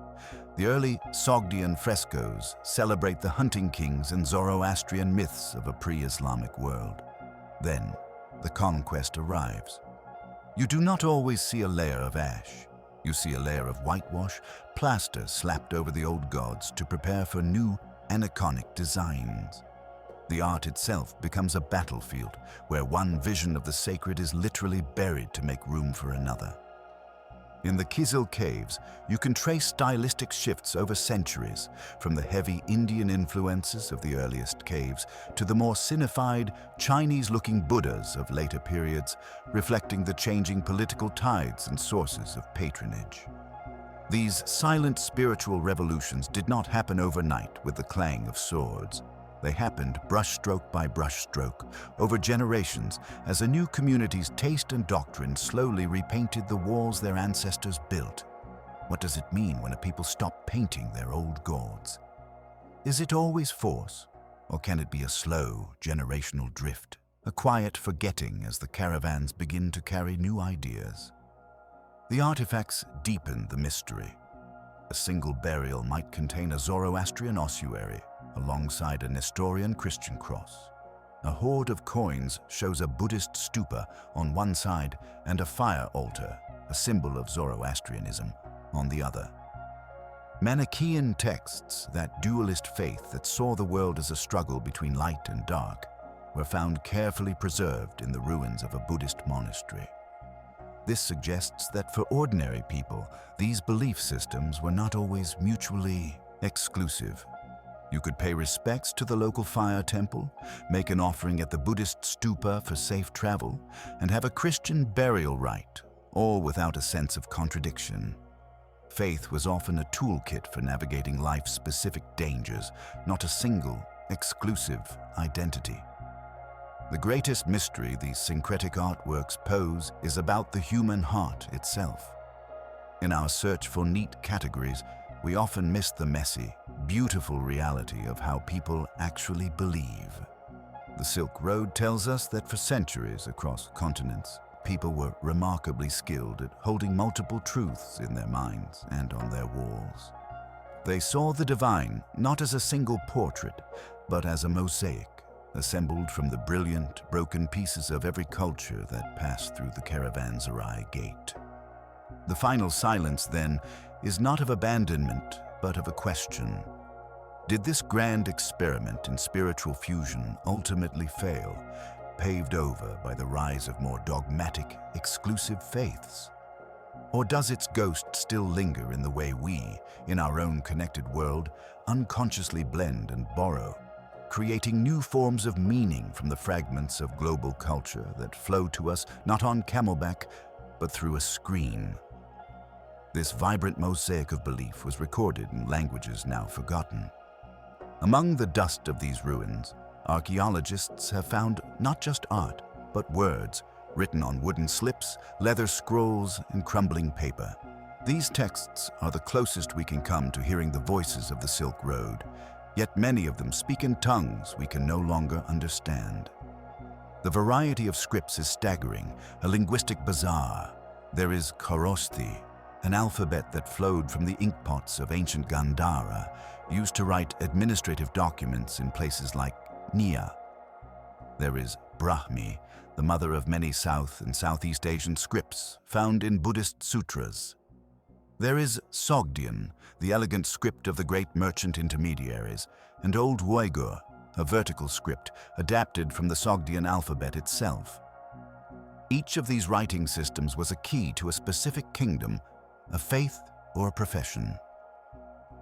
The early Sogdian frescoes celebrate the hunting kings and Zoroastrian myths of a pre-Islamic world. Then, the conquest arrives. You do not always see a layer of ash. You see a layer of whitewash, plaster slapped over the old gods to prepare for new aniconic designs. The art itself becomes a battlefield where one vision of the sacred is literally buried to make room for another. In the Kizil caves, you can trace stylistic shifts over centuries, from the heavy Indian influences of the earliest caves to the more cinified, Chinese-looking Buddhas of later periods, reflecting the changing political tides and sources of patronage. These silent spiritual revolutions did not happen overnight with the clang of swords. They happened brushstroke by brushstroke over generations as a new community's taste and doctrine slowly repainted the walls their ancestors built. What does it mean when a people stop painting their old gods? Is it always force, or can it be a slow, generational drift, a quiet forgetting as the caravans begin to carry new ideas? The artifacts deepen the mystery. A single burial might contain a Zoroastrian ossuary, alongside a Nestorian Christian cross. A hoard of coins shows a Buddhist stupa on one side and a fire altar, a symbol of Zoroastrianism, on the other. Manichaean texts, that dualist faith that saw the world as a struggle between light and dark, were found carefully preserved in the ruins of a Buddhist monastery. This suggests that for ordinary people, these belief systems were not always mutually exclusive. You could pay respects to the local fire temple, make an offering at the Buddhist stupa for safe travel, and have a Christian burial rite, all without a sense of contradiction. Faith was often a toolkit for navigating life's specific dangers, not a single, exclusive identity. The greatest mystery these syncretic artworks pose is about the human heart itself. In our search for neat categories, we often miss the messy, beautiful reality of how people actually believe. The Silk Road tells us that for centuries across continents, people were remarkably skilled at holding multiple truths in their minds and on their walls. They saw the divine not as a single portrait, but as a mosaic, assembled from the brilliant, broken pieces of every culture that passed through the caravanserai gate. The final silence, then, is not of abandonment, but of a question. Did this grand experiment in spiritual fusion ultimately fail, paved over by the rise of more dogmatic, exclusive faiths? Or does its ghost still linger in the way we, in our own connected world, unconsciously blend and borrow, creating new forms of meaning from the fragments of global culture that flow to us not on camelback, but through a screen? This vibrant mosaic of belief was recorded in languages now forgotten. Among the dust of these ruins, archaeologists have found not just art, but words, written on wooden slips, leather scrolls, and crumbling paper. These texts are the closest we can come to hearing the voices of the Silk Road, yet many of them speak in tongues we can no longer understand. The variety of scripts is staggering, a linguistic bazaar. There is Kharosthi, an alphabet that flowed from the inkpots of ancient Gandhara, used to write administrative documents in places like Nia. There is Brahmi, the mother of many South and Southeast Asian scripts found in Buddhist sutras. There is Sogdian, the elegant script of the great merchant intermediaries, and Old Uyghur, a vertical script adapted from the Sogdian alphabet itself. Each of these writing systems was a key to a specific kingdom, a faith, or a profession.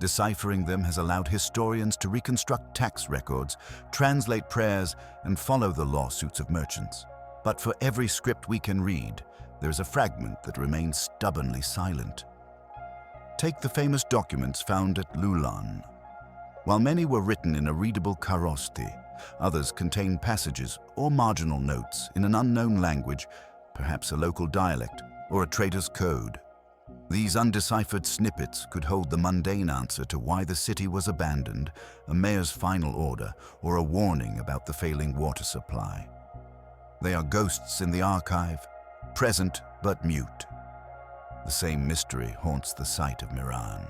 Deciphering them has allowed historians to reconstruct tax records, translate prayers, and follow the lawsuits of merchants. But for every script we can read, there is a fragment that remains stubbornly silent. Take the famous documents found at Loulan. While many were written in a readable Kharosthi, others contain passages or marginal notes in an unknown language, perhaps a local dialect or a trader's code. These undeciphered snippets could hold the mundane answer to why the city was abandoned, a mayor's final order, or a warning about the failing water supply. They are ghosts in the archive, present but mute. The same mystery haunts the site of Miran.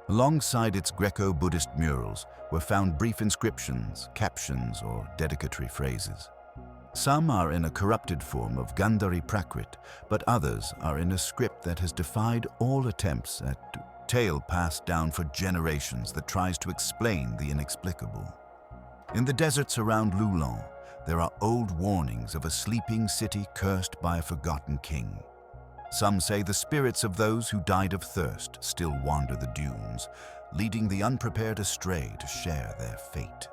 Alongside its Greco-Buddhist murals were found brief inscriptions, captions, or dedicatory phrases. Some are in a corrupted form of Gandhari Prakrit, but others are in a script that has defied all attempts at tale passed down for generations that tries to explain the inexplicable. In the deserts around Loulan, there are old warnings of a sleeping city cursed by a forgotten king. Some say the spirits of those who died of thirst still wander the dunes, leading the unprepared astray to share their fate.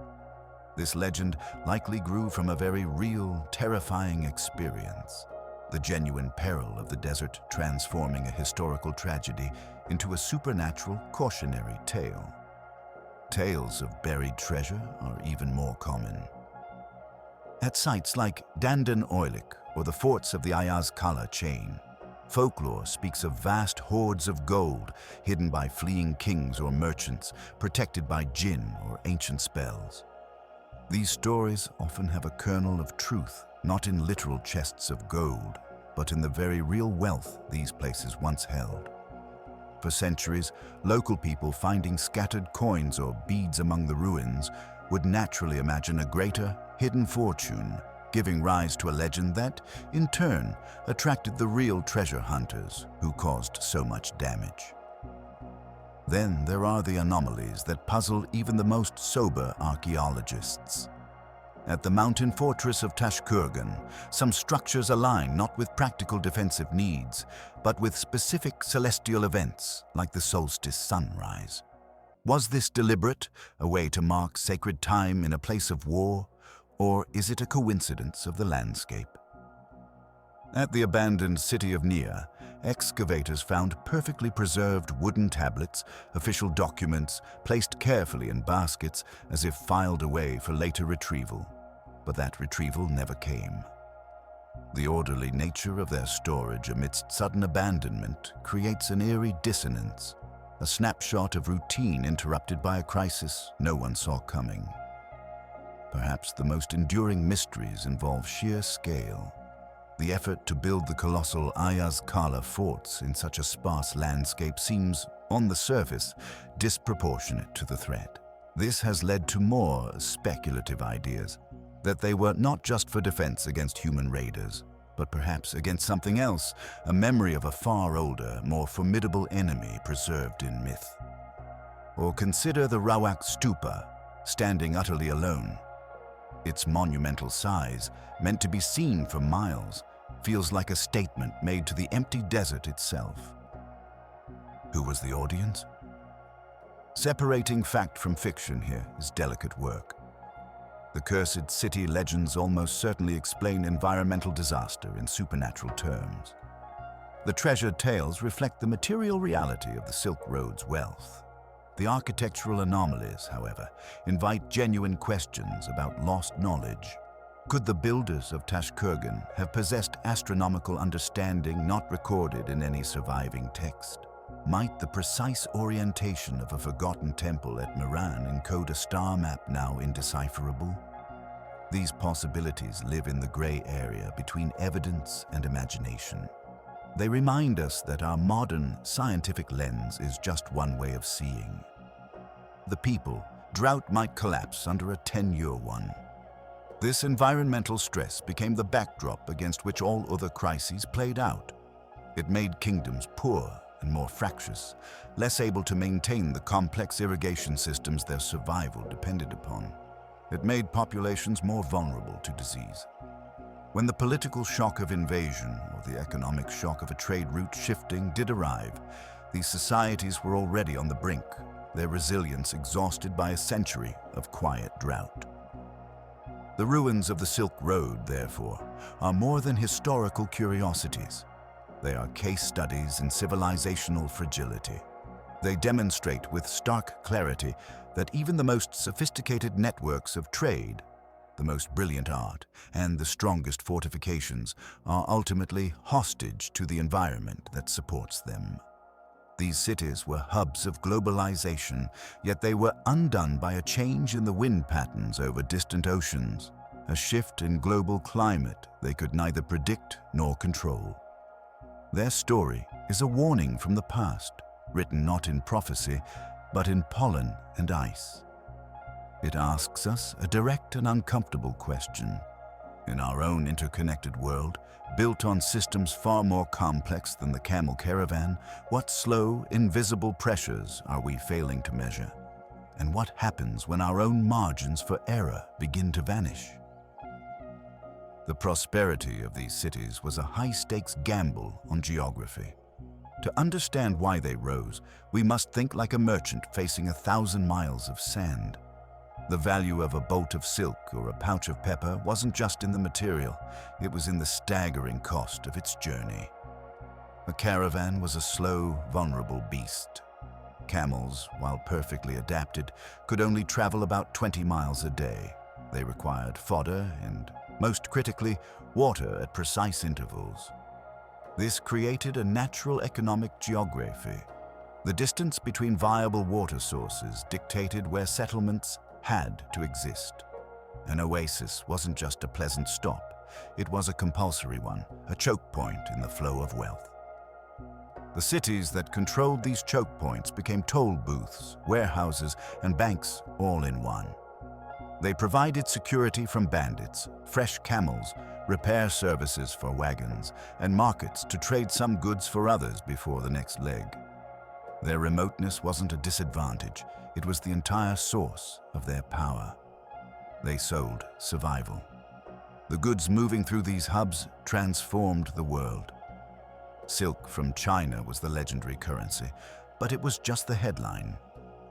This legend likely grew from a very real, terrifying experience, the genuine peril of the desert transforming a historical tragedy into a supernatural, cautionary tale. Tales of buried treasure are even more common. At sites like Dandan Oilik or the forts of the Ayaz Kala chain, folklore speaks of vast hoards of gold hidden by fleeing kings or merchants, protected by jinn or ancient spells. These stories often have a kernel of truth, not in literal chests of gold, but in the very real wealth these places once held. For centuries, local people finding scattered coins or beads among the ruins would naturally imagine a greater, hidden fortune, giving rise to a legend that, in turn, attracted the real treasure hunters who caused so much damage. Then there are the anomalies that puzzle even the most sober archaeologists. At the mountain fortress of Tashkurgan, some structures align not with practical defensive needs, but with specific celestial events like the solstice sunrise. Was this deliberate, a way to mark sacred time in a place of war, or is it a coincidence of the landscape? At the abandoned city of Nia, excavators found perfectly preserved wooden tablets, official documents, placed carefully in baskets as if filed away for later retrieval. But that retrieval never came. The orderly nature of their storage amidst sudden abandonment creates an eerie dissonance, a snapshot of routine interrupted by a crisis no one saw coming. Perhaps the most enduring mysteries involve sheer scale. The effort to build the colossal Ayaz Kala forts in such a sparse landscape seems, on the surface, disproportionate to the threat. This has led to more speculative ideas, that they were not just for defense against human raiders, but perhaps against something else, a memory of a far older, more formidable enemy preserved in myth. Or consider the Rawak Stupa, standing utterly alone. Its monumental size, meant to be seen for miles, feels like a statement made to the empty desert itself. Who was the audience? Separating fact from fiction here is delicate work. The cursed city legends almost certainly explain environmental disaster in supernatural terms. The treasured tales reflect the material reality of the Silk Road's wealth. The architectural anomalies, however, invite genuine questions about lost knowledge. Could the builders of Tashkurgan have possessed astronomical understanding not recorded in any surviving text? Might the precise orientation of a forgotten temple at Meran encode a star map now indecipherable? These possibilities live in the gray area between evidence and imagination. They remind us that our modern scientific lens is just one way of seeing. The people, drought might collapse under a 10-year one. This environmental stress became the backdrop against which all other crises played out. It made kingdoms poor and more fractious, less able to maintain the complex irrigation systems their survival depended upon. It made populations more vulnerable to disease. When the political shock of invasion or the economic shock of a trade route shifting did arrive, these societies were already on the brink, their resilience exhausted by a century of quiet drought. The ruins of the Silk Road, therefore, are more than historical curiosities. They are case studies in civilizational fragility. They demonstrate with stark clarity that even the most sophisticated networks of trade, the most brilliant art, and the strongest fortifications are ultimately hostage to the environment that supports them. These cities were hubs of globalization, yet they were undone by a change in the wind patterns over distant oceans, a shift in global climate they could neither predict nor control. Their story is a warning from the past, written not in prophecy, but in pollen and ice. It asks us a direct and uncomfortable question. In our own interconnected world, built on systems far more complex than the camel caravan, what slow, invisible pressures are we failing to measure? And what happens when our own margins for error begin to vanish? The prosperity of these cities was a high-stakes gamble on geography. To understand why they rose, we must think like a merchant facing 1,000 miles of sand. The value of a bolt of silk or a pouch of pepper wasn't just in the material, it was in the staggering cost of its journey. A caravan was a slow, vulnerable beast. Camels, while perfectly adapted, could only travel about 20 miles a day. They required fodder and, most critically, water at precise intervals. This created a natural economic geography. The distance between viable water sources dictated where settlements had to exist. An oasis wasn't just a pleasant stop, it was a compulsory one, a choke point in the flow of wealth. The cities that controlled these choke points became toll booths, warehouses, and banks all in one. They provided security from bandits, fresh camels, repair services for wagons, and markets to trade some goods for others before the next leg. Their remoteness wasn't a disadvantage, it was the entire source of their power. They sold survival. The goods moving through these hubs transformed the world. Silk from China was the legendary currency, but it was just the headline.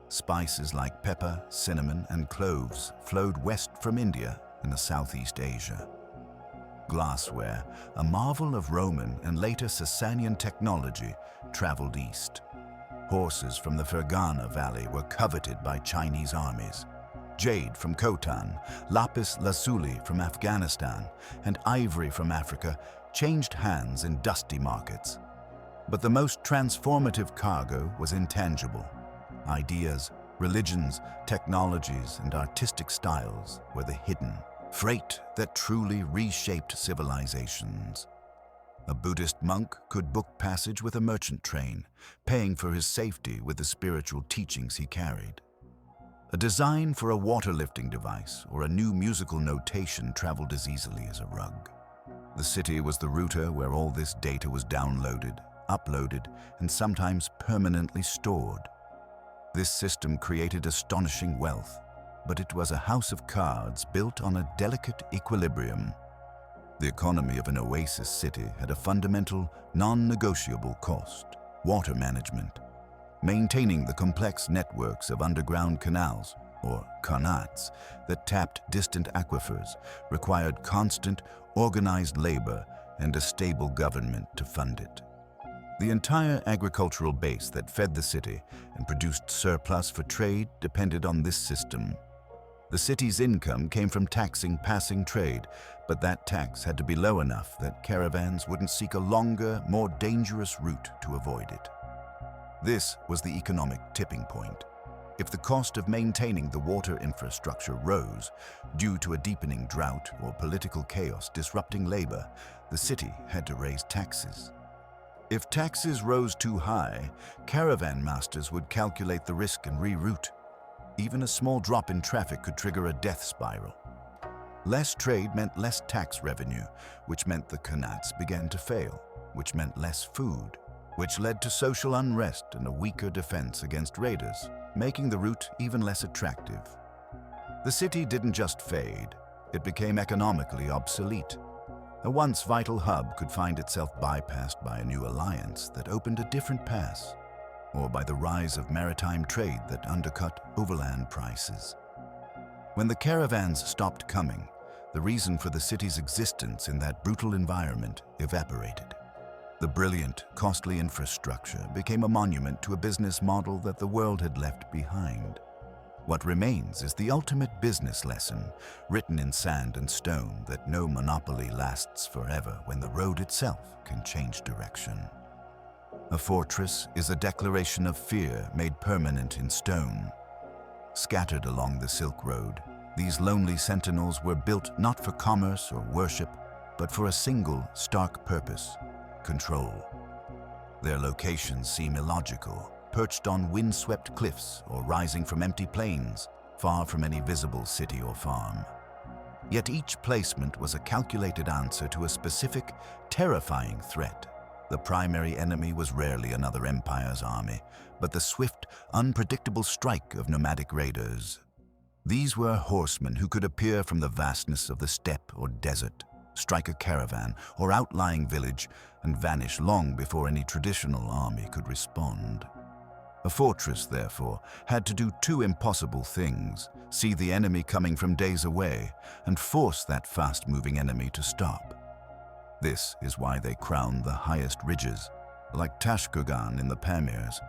Spices like pepper, cinnamon, and cloves flowed west from India and Southeast Asia. Glassware, a marvel of Roman and later Sasanian technology, traveled east. Horses from the Fergana Valley were coveted by Chinese armies. Jade from Khotan, lapis lazuli from Afghanistan, and ivory from Africa changed hands in dusty markets. But the most transformative cargo was intangible. Ideas, religions, technologies, and artistic styles were the hidden freight that truly reshaped civilizations. A Buddhist monk could book passage with a merchant train, paying for his safety with the spiritual teachings he carried. A design for a water-lifting device or a new musical notation traveled as easily as a rug. The city was the router where all this data was downloaded, uploaded, and sometimes permanently stored. This system created astonishing wealth, but it was a house of cards built on a delicate equilibrium. The economy of an oasis city had a fundamental, non-negotiable cost: water management. Maintaining the complex networks of underground canals, or qanats, that tapped distant aquifers required constant, organized labor and a stable government to fund it. The entire agricultural base that fed the city and produced surplus for trade depended on this system. The city's income came from taxing passing trade, but that tax had to be low enough that caravans wouldn't seek a longer, more dangerous route to avoid it. This was the economic tipping point. If the cost of maintaining the water infrastructure rose due to a deepening drought or political chaos disrupting labor, the city had to raise taxes. If taxes rose too high, caravan masters would calculate the risk and reroute. Even a small drop in traffic could trigger a death spiral. Less trade meant less tax revenue, which meant the qanats began to fail, which meant less food, which led to social unrest and a weaker defense against raiders, making the route even less attractive. The city didn't just fade, it became economically obsolete. A once vital hub could find itself bypassed by a new alliance that opened a different pass, or by the rise of maritime trade that undercut overland prices. When the caravans stopped coming, the reason for the city's existence in that brutal environment evaporated. The brilliant, costly infrastructure became a monument to a business model that the world had left behind. What remains is the ultimate business lesson, written in sand and stone, that no monopoly lasts forever when the road itself can change direction. A fortress is a declaration of fear made permanent in stone. Scattered along the Silk Road, these lonely sentinels were built not for commerce or worship, but for a single, stark purpose: control. Their locations seem illogical, perched on windswept cliffs or rising from empty plains, far from any visible city or farm. Yet each placement was a calculated answer to a specific, terrifying threat. The primary enemy was rarely another empire's army, but the swift, unpredictable strike of nomadic raiders. These were horsemen who could appear from the vastness of the steppe or desert, strike a caravan or outlying village, and vanish long before any traditional army could respond. A fortress, therefore, had to do two impossible things: see the enemy coming from days away, and force that fast-moving enemy to stop. This is why they crowned the highest ridges, like Tashkogan in the Pamirs,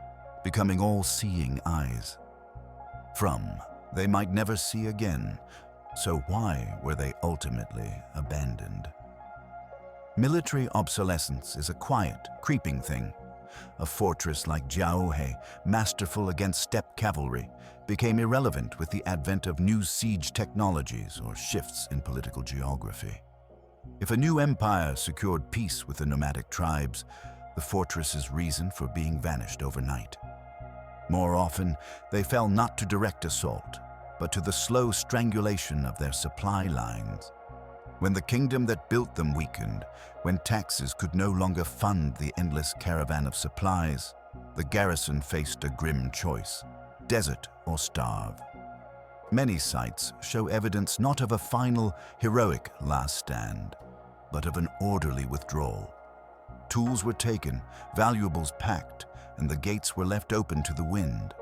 becoming all-seeing eyes. From, they might never see again, so why were they ultimately abandoned? Military obsolescence is a quiet, creeping thing. A fortress like Jiaohe, masterful against steppe cavalry, became irrelevant with the advent of new siege technologies or shifts in political geography. If a new empire secured peace with the nomadic tribes, the fortress's reason for being vanished overnight. More often, they fell not to direct assault, but to the slow strangulation of their supply lines. When the kingdom that built them weakened, when taxes could no longer fund the endless caravan of supplies, the garrison faced a grim choice: desert or starve. Many sites show evidence not of a final, heroic last stand, but of an orderly withdrawal. Tools were taken, valuables packed, and the gates were left open to the wind.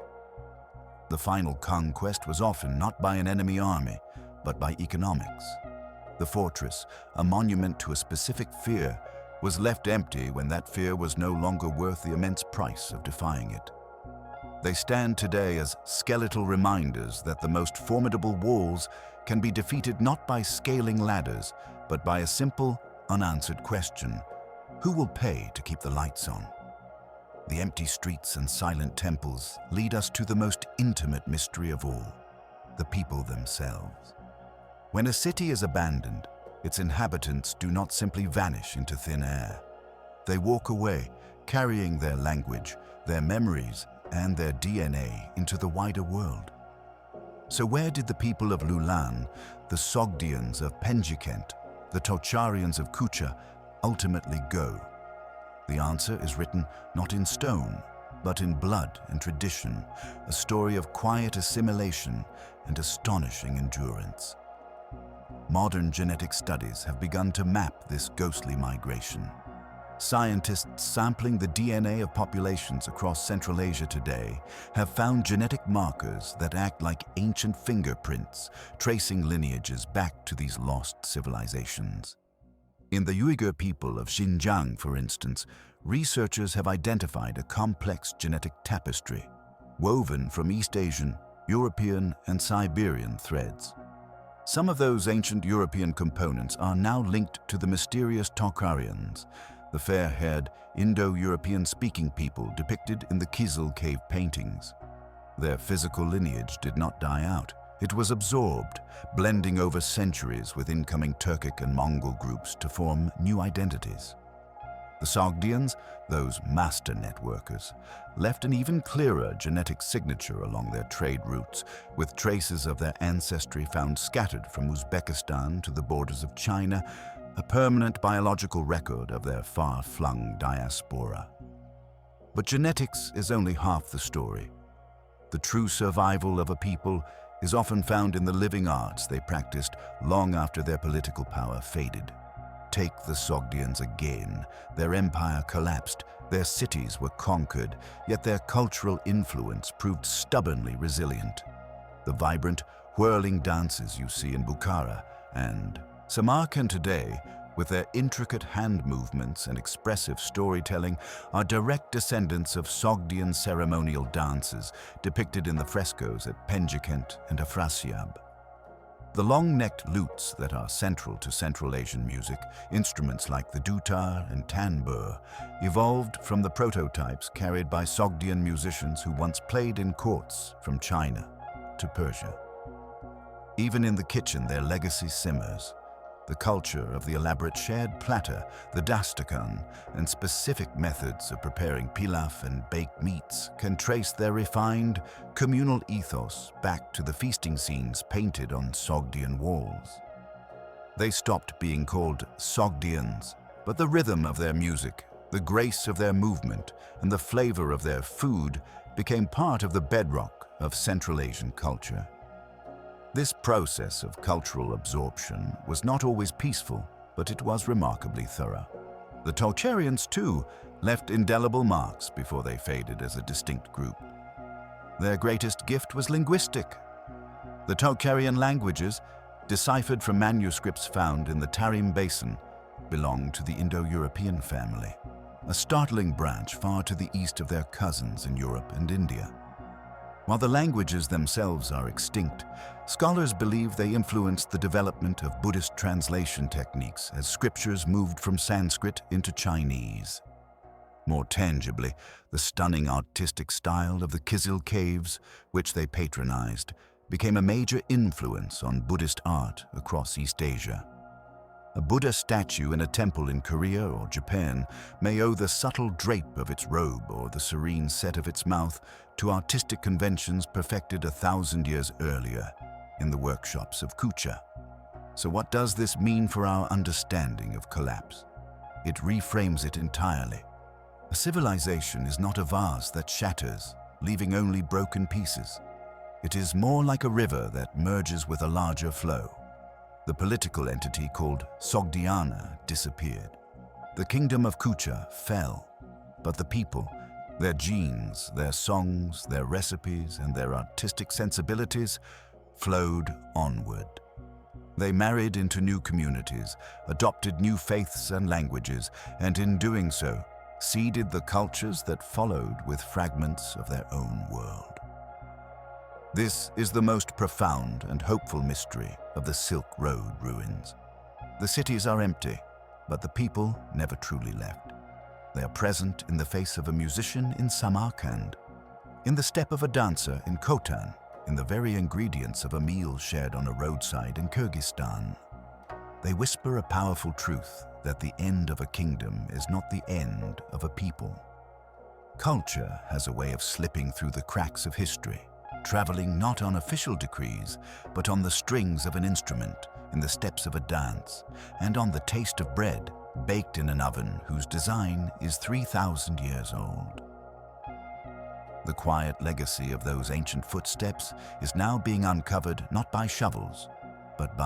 The final conquest was often not by an enemy army, but by economics. The fortress, a monument to a specific fear, was left empty when that fear was no longer worth the immense price of defying it. They stand today as skeletal reminders that the most formidable walls can be defeated not by scaling ladders, but by a simple, unanswered question: who will pay to keep the lights on? The empty streets and silent temples lead us to the most intimate mystery of all: the people themselves. When a city is abandoned, its inhabitants do not simply vanish into thin air. They walk away, carrying their language, their memories, and their DNA into the wider world. So where did the people of Loulan, the Sogdians of Penjikent, the Tocharians of Kucha ultimately go? The answer is written not in stone, but in blood and tradition, a story of quiet assimilation and astonishing endurance. Modern genetic studies have begun to map this ghostly migration. Scientists sampling the DNA of populations across Central Asia today have found genetic markers that act like ancient fingerprints, tracing lineages back to these lost civilizations. In the Uyghur people of Xinjiang, for instance, researchers have identified a complex genetic tapestry, woven from East Asian, European, and Siberian threads. Some of those ancient European components are now linked to the mysterious Tocharians, the fair-haired Indo-European-speaking people depicted in the Kizil cave paintings. Their physical lineage did not die out. It was absorbed, blending over centuries with incoming Turkic and Mongol groups to form new identities. The Sogdians, those master networkers, left an even clearer genetic signature along their trade routes, with traces of their ancestry found scattered from Uzbekistan to the borders of China, a permanent biological record of their far-flung diaspora. But genetics is only half the story. The true survival of a people is often found in the living arts they practiced long after their political power faded. Take the Sogdians again. Their empire collapsed, their cities were conquered, yet their cultural influence proved stubbornly resilient. The vibrant, whirling dances you see in Bukhara and Samarkand today, with their intricate hand movements and expressive storytelling, are direct descendants of Sogdian ceremonial dances depicted in the frescoes at Penjikent and Afrasiab. The long-necked lutes that are central to Central Asian music, instruments like the dutar and tanbur, evolved from the prototypes carried by Sogdian musicians who once played in courts from China to Persia. Even in the kitchen, their legacy simmers. The culture of the elaborate shared platter, the dastakan, and specific methods of preparing pilaf and baked meats can trace their refined, communal ethos back to the feasting scenes painted on Sogdian walls. They stopped being called Sogdians, but the rhythm of their music, the grace of their movement, and the flavor of their food became part of the bedrock of Central Asian culture. This process of cultural absorption was not always peaceful, but it was remarkably thorough. The Tocharians, too, left indelible marks before they faded as a distinct group. Their greatest gift was linguistic. The Tocharian languages, deciphered from manuscripts found in the Tarim Basin, belong to the Indo-European family, a startling branch far to the east of their cousins in Europe and India. While the languages themselves are extinct, scholars believe they influenced the development of Buddhist translation techniques as scriptures moved from Sanskrit into Chinese. More tangibly, the stunning artistic style of the Kizil caves, which they patronized, became a major influence on Buddhist art across East Asia. A Buddha statue in a temple in Korea or Japan may owe the subtle drape of its robe or the serene set of its mouth to artistic conventions perfected 1,000 years earlier in the workshops of Kucha. So what does this mean for our understanding of collapse? It reframes it entirely. A civilization is not a vase that shatters, leaving only broken pieces. It is more like a river that merges with a larger flow. The political entity called Sogdiana disappeared. The kingdom of Kucha fell, but the people, their genes, their songs, their recipes, and their artistic sensibilities flowed onward. They married into new communities, adopted new faiths and languages, and in doing so, seeded the cultures that followed with fragments of their own world. This is the most profound and hopeful mystery of the Silk Road ruins. The cities are empty, but the people never truly left. They are present in the face of a musician in Samarkand, in the step of a dancer in Khotan, in the very ingredients of a meal shared on a roadside in Kyrgyzstan. They whisper a powerful truth that the end of a kingdom is not the end of a people. Culture has a way of slipping through the cracks of history, traveling not on official decrees, but on the strings of an instrument, in the steps of a dance, and on the taste of bread baked in an oven whose design is 3,000 years old. The quiet legacy of those ancient footsteps is now being uncovered not by shovels, but by